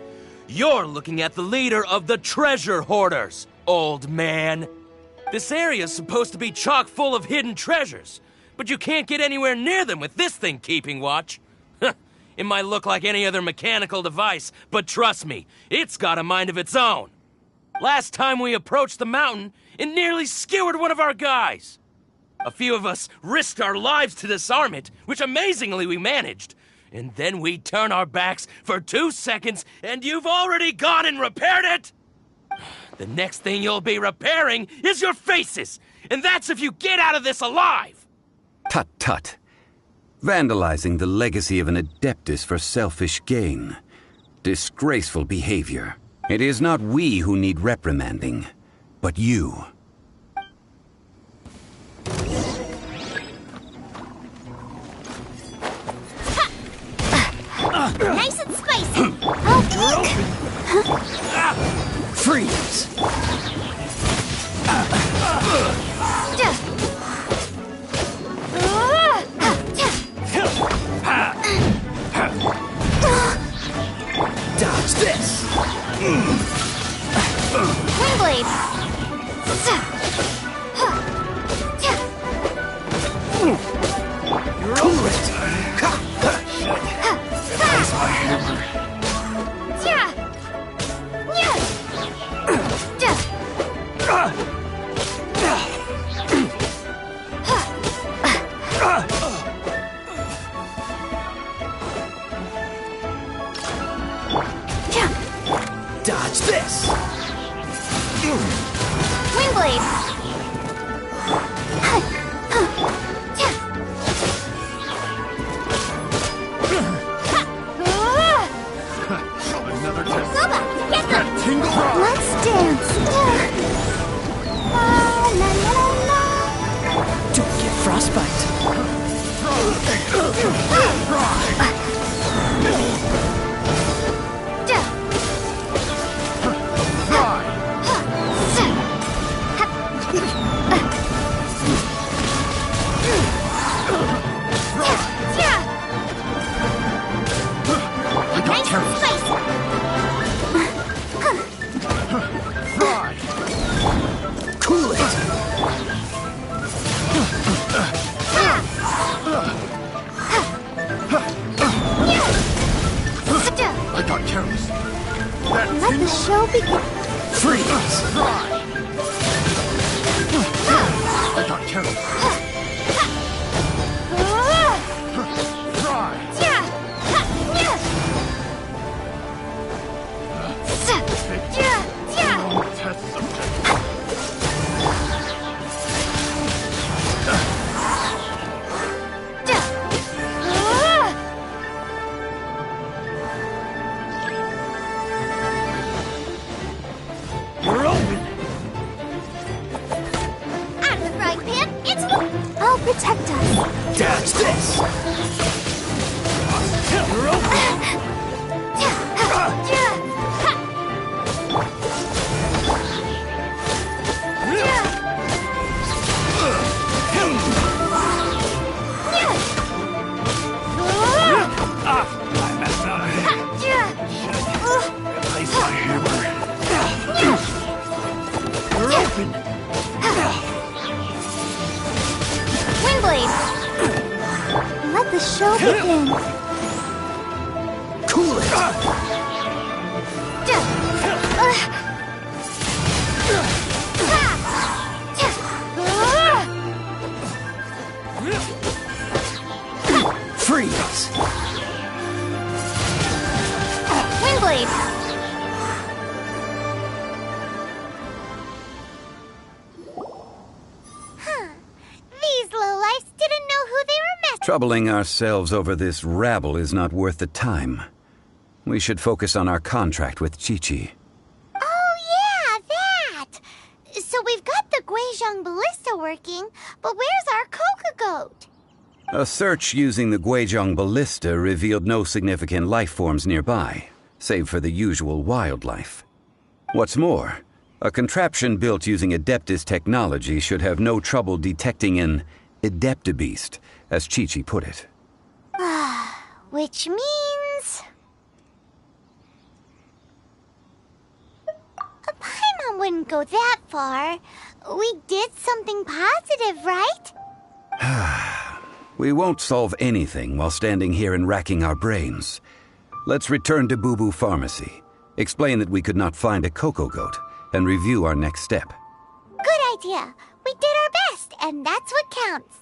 You're looking at the leader of the treasure hoarders, old man. This area's supposed to be chock full of hidden treasures, but you can't get anywhere near them with this thing keeping watch. It might look like any other mechanical device, but trust me, it's got a mind of its own. Last time we approached the mountain, it nearly skewered one of our guys. A few of us risked our lives to disarm it, which amazingly we managed. And then we turn our backs for 2 seconds, and you've already gone and repaired it? The next thing you'll be repairing is your faces, and that's if you get out of this alive! Tut tut. Vandalizing the legacy of an Adeptus for selfish gain. Disgraceful behavior. It is not we who need reprimanding, but you. Nice and spicy. Freeze! Dodge this! Windblade! Cool it! That's my hammer. Dodge this! Windblade! Another test. Soba, get them! Tingle! Let's dance. La, la, la, la. Don't get frostbite. Cool it! I got careless. Let the show begin. Freeze! I got careless. Test subject. You're open! Out of the frying pan, into the... I'll protect us. Dodge this! You're open! I messed up. Replace my hammer. You're open! Windblade! Let the show begin. Cool it! Freeze! Windblade! These lowlifes didn't know who they were messing. Troubling ourselves over this rabble is not worth the time. We should focus on our contract with Chi-Chi. Oh, yeah, that! So we've got the Guizhong ballista working, but where's our Coca goat? A search using the Guizhong ballista revealed no significant life forms nearby, save for the usual wildlife. What's more, a contraption built using Adeptus technology should have no trouble detecting an Adeptabeast, as Chi-Chi put it. Which means... Paimon wouldn't go that far. We did something positive, right? We won't solve anything while standing here and racking our brains. Let's return to Boo Boo Pharmacy, explain that we could not find a Coco Goat, and review our next step. Good idea. We did our best, and that's what counts.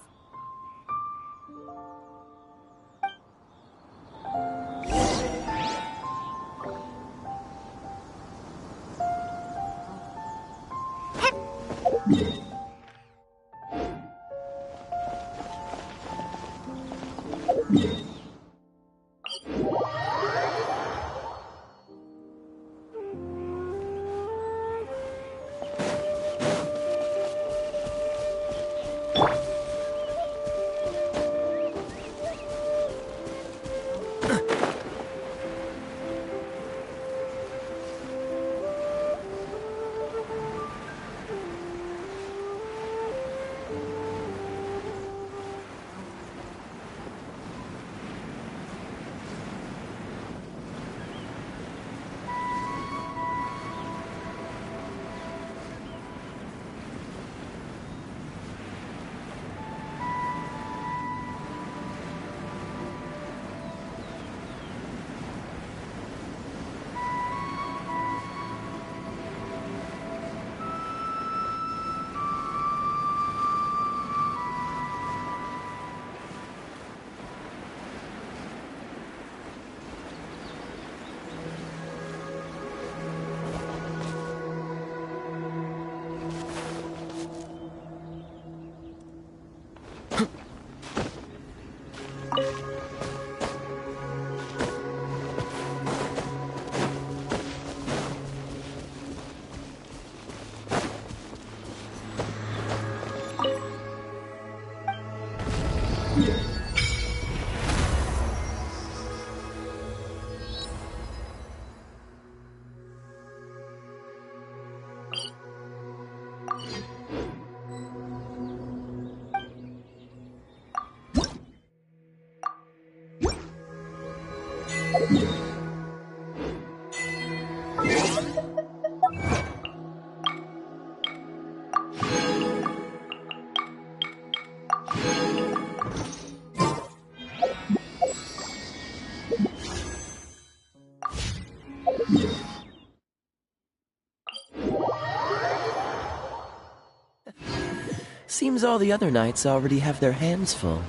Seems all the other knights already have their hands full.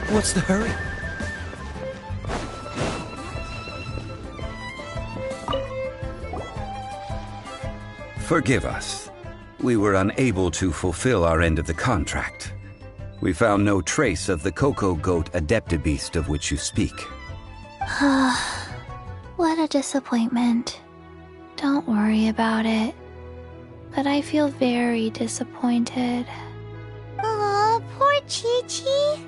What's the hurry? Forgive us. We were unable to fulfill our end of the contract. We found no trace of the Coco Goat Adeptabeast of which you speak. What a disappointment. Don't worry about it. But I feel very disappointed. Aw, poor Chi-Chi.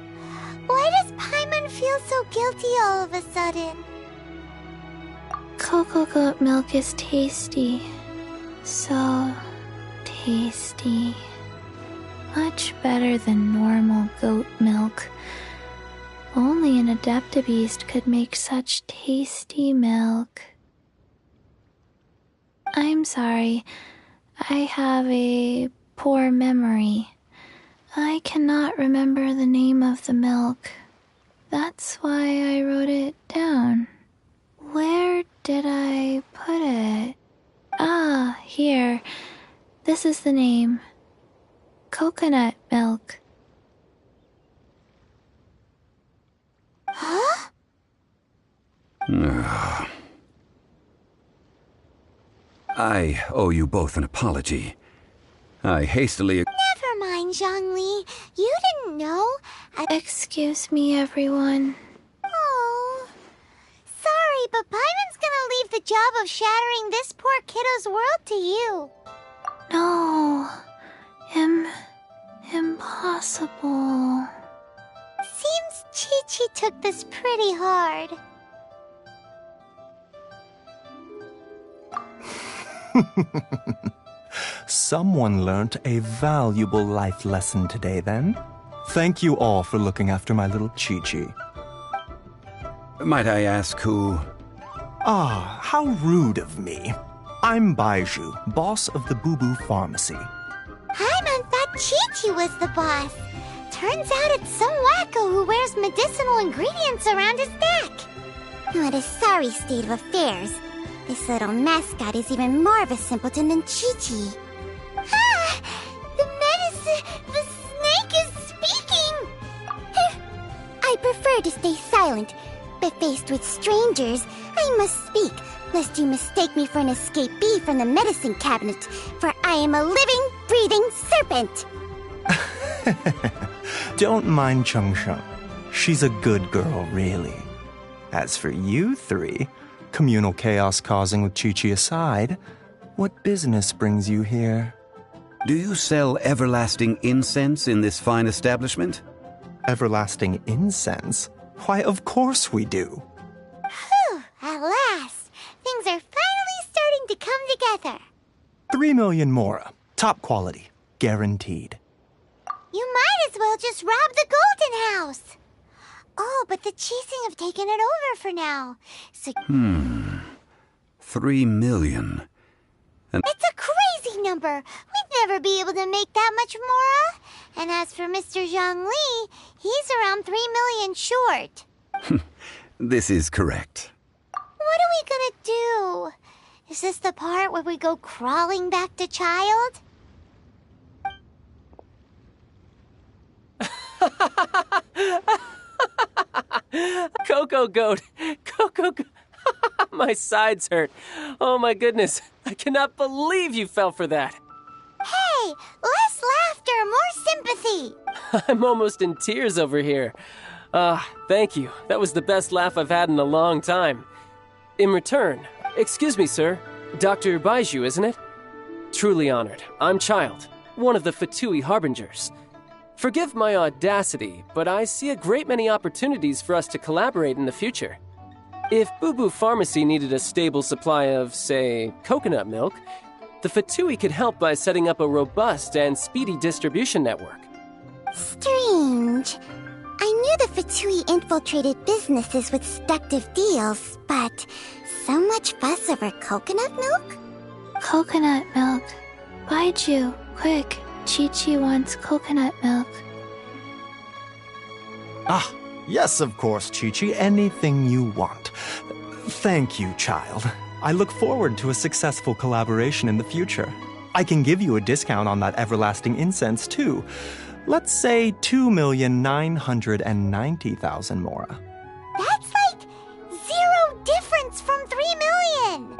Why does Paimon feel so guilty all of a sudden? Coco goat milk is tasty. So tasty. Much better than normal goat milk. Only an Adeptabeast could make such tasty milk. I'm sorry. I have a poor memory. I cannot remember the name of the milk. That's why I wrote it down. Where did I put it? Ah, here. This is the name. Coconut milk. Huh? I owe you both an apology. I hastily... Never mind, Zhongli. You didn't know. Excuse me, everyone. Oh. Sorry, but Paimon's gonna leave the job of shattering this poor kiddo's world to you. No. Impossible. Seems Chi-Chi took this pretty hard. Someone learnt a valuable life lesson today, then. Thank you all for looking after my little Chi-Chi. Might I ask who... Ah, how rude of me. I'm Baiju, boss of the Boo Boo Pharmacy. Paimon thought Chi-Chi was the boss. Turns out it's some wacko who wears medicinal ingredients around his neck. What a sorry state of affairs. This little mascot is even more of a simpleton than Chi-Chi. Ah! The snake is speaking! I prefer to stay silent, but faced with strangers, I must speak, lest you mistake me for an escapee from the medicine cabinet, for I am a living, breathing serpent! Don't mind Chung Sheng. She's a good girl, really. As for you three, communal chaos causing with Chi-Chi aside, what business brings you here? Do you sell everlasting incense in this fine establishment? Everlasting incense? Why, of course we do. Whew, at last! Things are finally starting to come together. 3 million mora. Top quality. Guaranteed. You might as well just rob the Golden House. Oh, but the Chising have taken it over for now. So 3 million. It's a crazy number. We'd never be able to make that much mora. And as for Mr. Zhongli, he's around 3 million short. This is correct. What are we gonna do? Is this the part where we go crawling back to child? Coco Goat! Coco Goat! My sides hurt. Oh my goodness. I cannot believe you fell for that. Hey, less laughter, more sympathy. I'm almost in tears over here. Thank you. That was the best laugh I've had in a long time. In return, excuse me, sir. Dr. Baiju, isn't it? Truly honored. I'm Child, one of the Fatui Harbingers. Forgive my audacity, but I see a great many opportunities for us to collaborate in the future. If Boo Boo Pharmacy needed a stable supply of, say, coconut milk, the Fatui could help by setting up a robust and speedy distribution network. Strange. I knew the Fatui infiltrated businesses with seductive deals, but so much fuss over coconut milk? Coconut milk. Baiju, quick. Chi-Chi wants coconut milk. Ah, yes, of course, Chi-Chi. Anything you want. Thank you, child. I look forward to a successful collaboration in the future. I can give you a discount on that everlasting incense, too. Let's say 2,990,000 mora. That's like 0 difference from 3 million!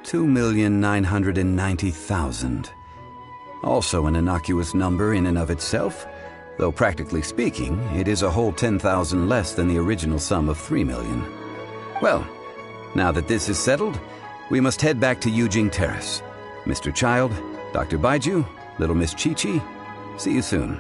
2,990,000. Also an innocuous number in and of itself, though practically speaking, it is a whole 10,000 less than the original sum of 3 million. Well, now that this is settled, we must head back to Yujing Terrace. Mr. Child, Dr. Baiju, little Miss Chi-Chi, see you soon.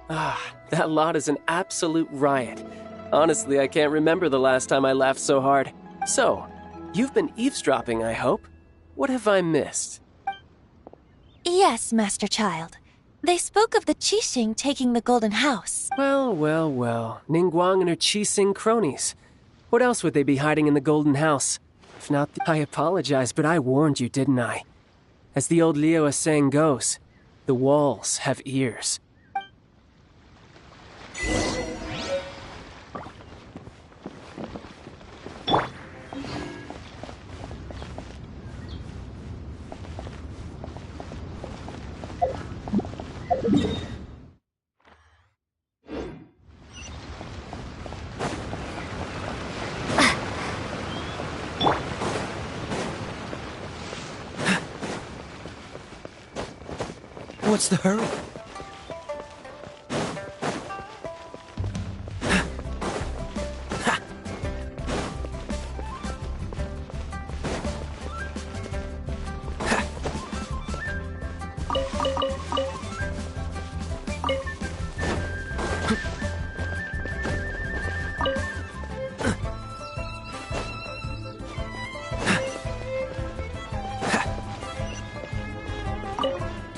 That lot is an absolute riot. Honestly, I can't remember the last time I laughed so hard. So, you've been eavesdropping, I hope? What have I missed? Yes, Master Child. They spoke of the Qixing taking the Golden House. Well. Ningguang and her Qixing cronies. What else would they be hiding in the Golden House? If not, I apologize, but I warned you, didn't I? As the old Liu saying goes, the walls have ears. What's the hurry?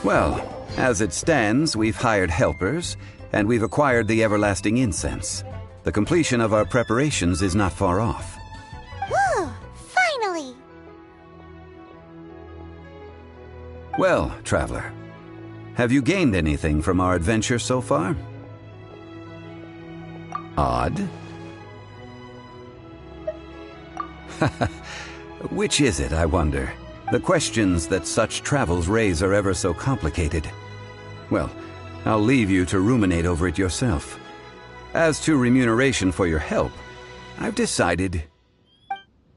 Well, as it stands, we've hired helpers, and we've acquired the everlasting incense. The completion of our preparations is not far off. Whew! Finally! Well, traveler, have you gained anything from our adventure so far? Odd. Which is it, I wonder? The questions that such travels raise are ever so complicated. Well, I'll leave you to ruminate over it yourself. As to remuneration for your help, I've decided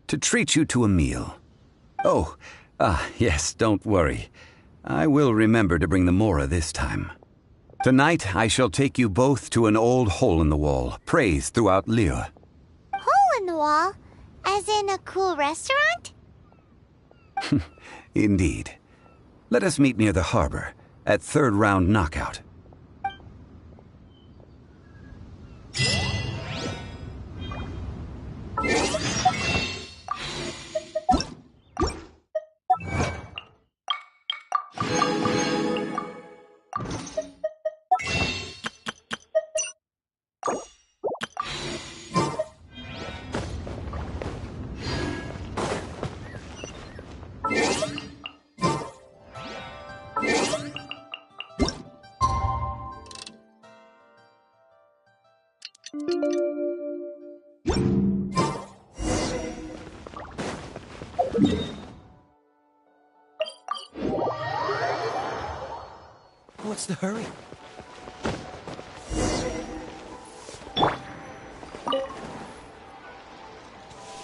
to treat you to a meal. Oh, yes, don't worry. I will remember to bring the Mora this time. Tonight, I shall take you both to an old hole-in-the-wall, praised throughout Liyue. Hole in the wall? As in a cool restaurant? Indeed. Let us meet near the harbor, at third round knockout. What's the hurry?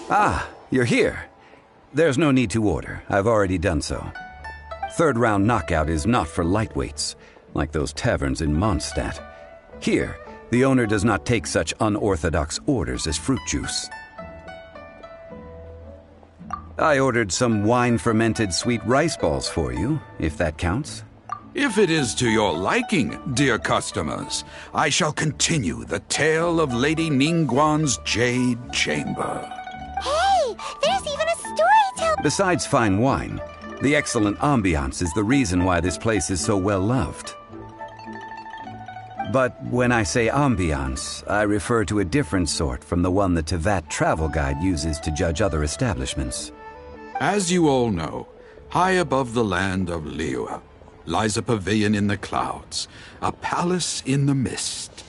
Ah, you're here. There's no need to order. I've already done so. Third round knockout is not for lightweights, like those taverns in Mondstadt. Here, the owner does not take such unorthodox orders as fruit juice. I ordered some wine-fermented sweet rice balls for you, if that counts. If it is to your liking, dear customers, I shall continue the tale of Lady Ningguang's Jade Chamber. Hey, there's even a storyteller! Besides fine wine, the excellent ambiance is the reason why this place is so well loved. But when I say ambiance, I refer to a different sort from the one the Tevat travel guide uses to judge other establishments. As you all know, high above the land of Liyue lies a pavilion in the clouds, a palace in the mist.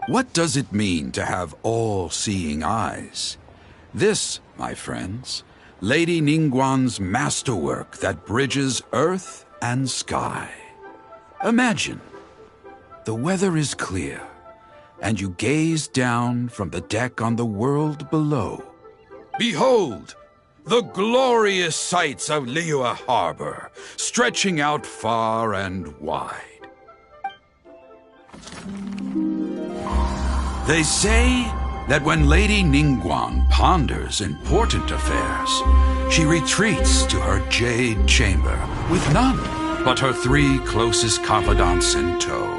What does it mean to have all-seeing eyes? This, my friends, Lady Ningguang's masterwork that bridges earth and sky. Imagine, the weather is clear, and you gaze down from the deck on the world below. Behold, the glorious sights of Liyue Harbor, stretching out far and wide. They say that when Lady Ningguang ponders important affairs, she retreats to her jade chamber with none but her 3 closest confidants in tow.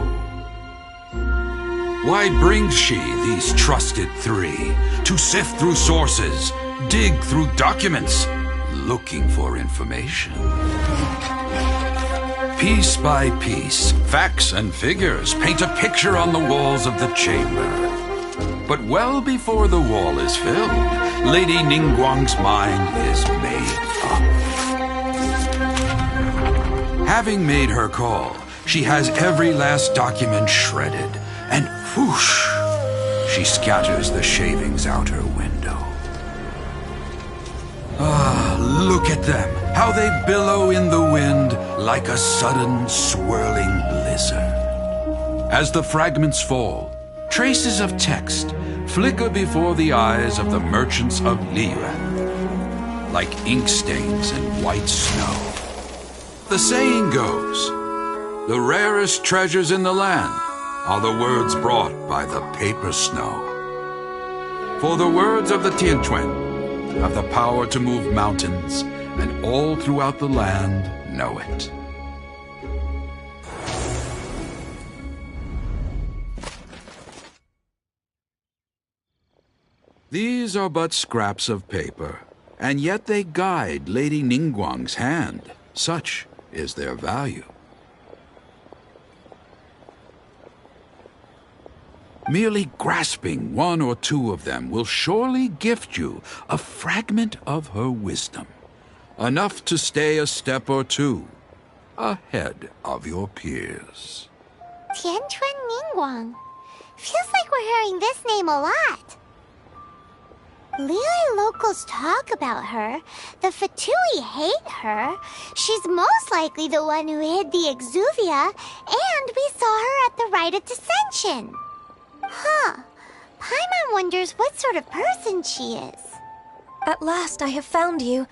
Why brings she these trusted 3 to sift through sources, dig through documents, looking for information? Piece by piece, facts and figures paint a picture on the walls of the chamber. But well before the wall is filled, Lady Ningguang's mind is made up. Having made her call, she has every last document shredded, and whoosh, she scatters the shavings out her window. Ah, look at them, how they billow in the wind like a sudden swirling blizzard. As the fragments fall, traces of text flicker before the eyes of the merchants of Liyue, like ink stains in white snow. The saying goes, The rarest treasures in the land are the words brought by the paper snow. For the words of the Tianquan have the power to move mountains, and all throughout the land know it. These are but scraps of paper, and yet they guide Lady Ningguang's hand. Such is their value. Merely grasping one or two of them will surely gift you a fragment of her wisdom, enough to stay a step or two ahead of your peers. Tianquan Ningguang. Feels like we're hearing this name a lot. Liyue locals talk about her. The Fatui hate her. She's most likely the one who hid the Exuvia, and we saw her at the Rite of Dissension. Huh. Paimon wonders what sort of person she is. At last I have found you.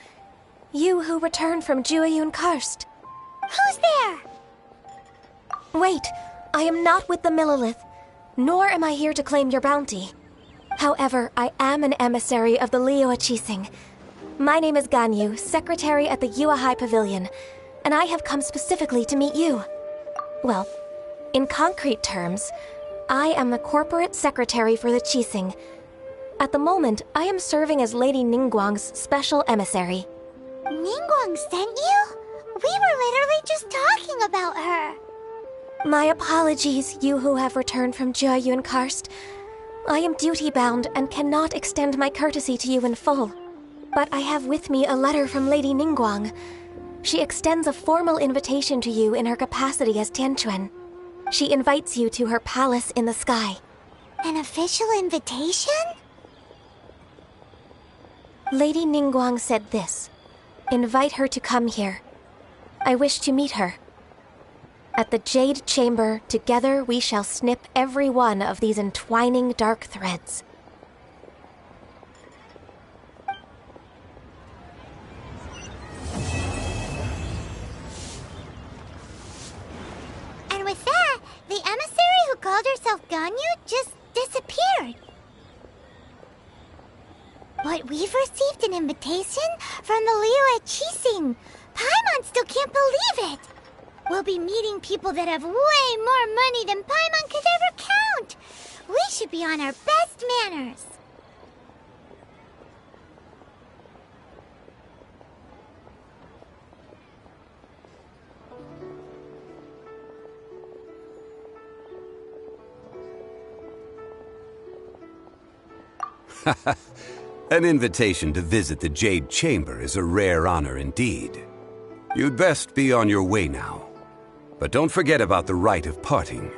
You who returned from Jueyun Karst. Who's there? Wait, I am not with the Millelith, nor am I here to claim your bounty. However, I am an emissary of the Liyue Qixing. My name is Ganyu, secretary at the Yuehai Pavilion, and I have come specifically to meet you. Well, in concrete terms, I am the corporate secretary for the Qixing. At the moment, I am serving as Lady Ningguang's special emissary. Ningguang sent you? We were literally just talking about her. My apologies, you who have returned from Jueyun Karst. I am duty-bound and cannot extend my courtesy to you in full. But I have with me a letter from Lady Ningguang. She extends a formal invitation to you in her capacity as Tianquan. She invites you to her palace in the sky. An official invitation? Lady Ningguang said this. Invite her to come here. I wish to meet her. At the Jade Chamber, together we shall snip every one of these entwining dark threads. And with that, the emissary who called herself Ganyu just disappeared. But we've received an invitation from the Liyue Qixing. Paimon still can't believe it. We'll be meeting people that have way more money than Paimon could ever count. We should be on our best manners. An invitation to visit the Jade Chamber is a rare honor indeed. You'd best be on your way now. But don't forget about the rite of parting.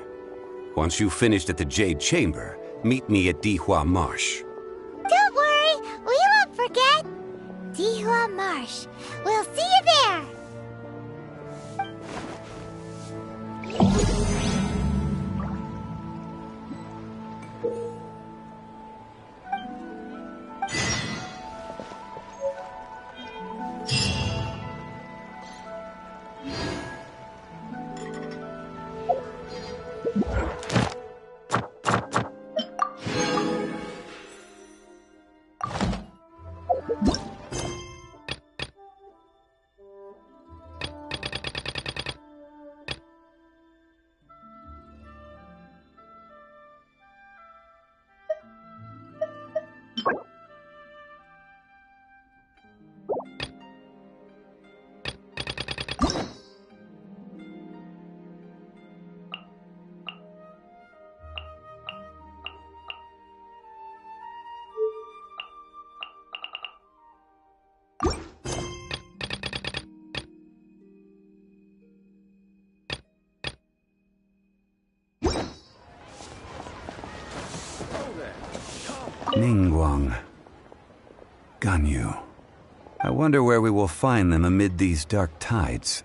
Once you've finished at the Jade Chamber, meet me at Dihua Marsh. Don't worry, we won't forget. Dihua Marsh. We'll see you there. Ningguang. Ganyu. I wonder where we will find them amid these dark tides.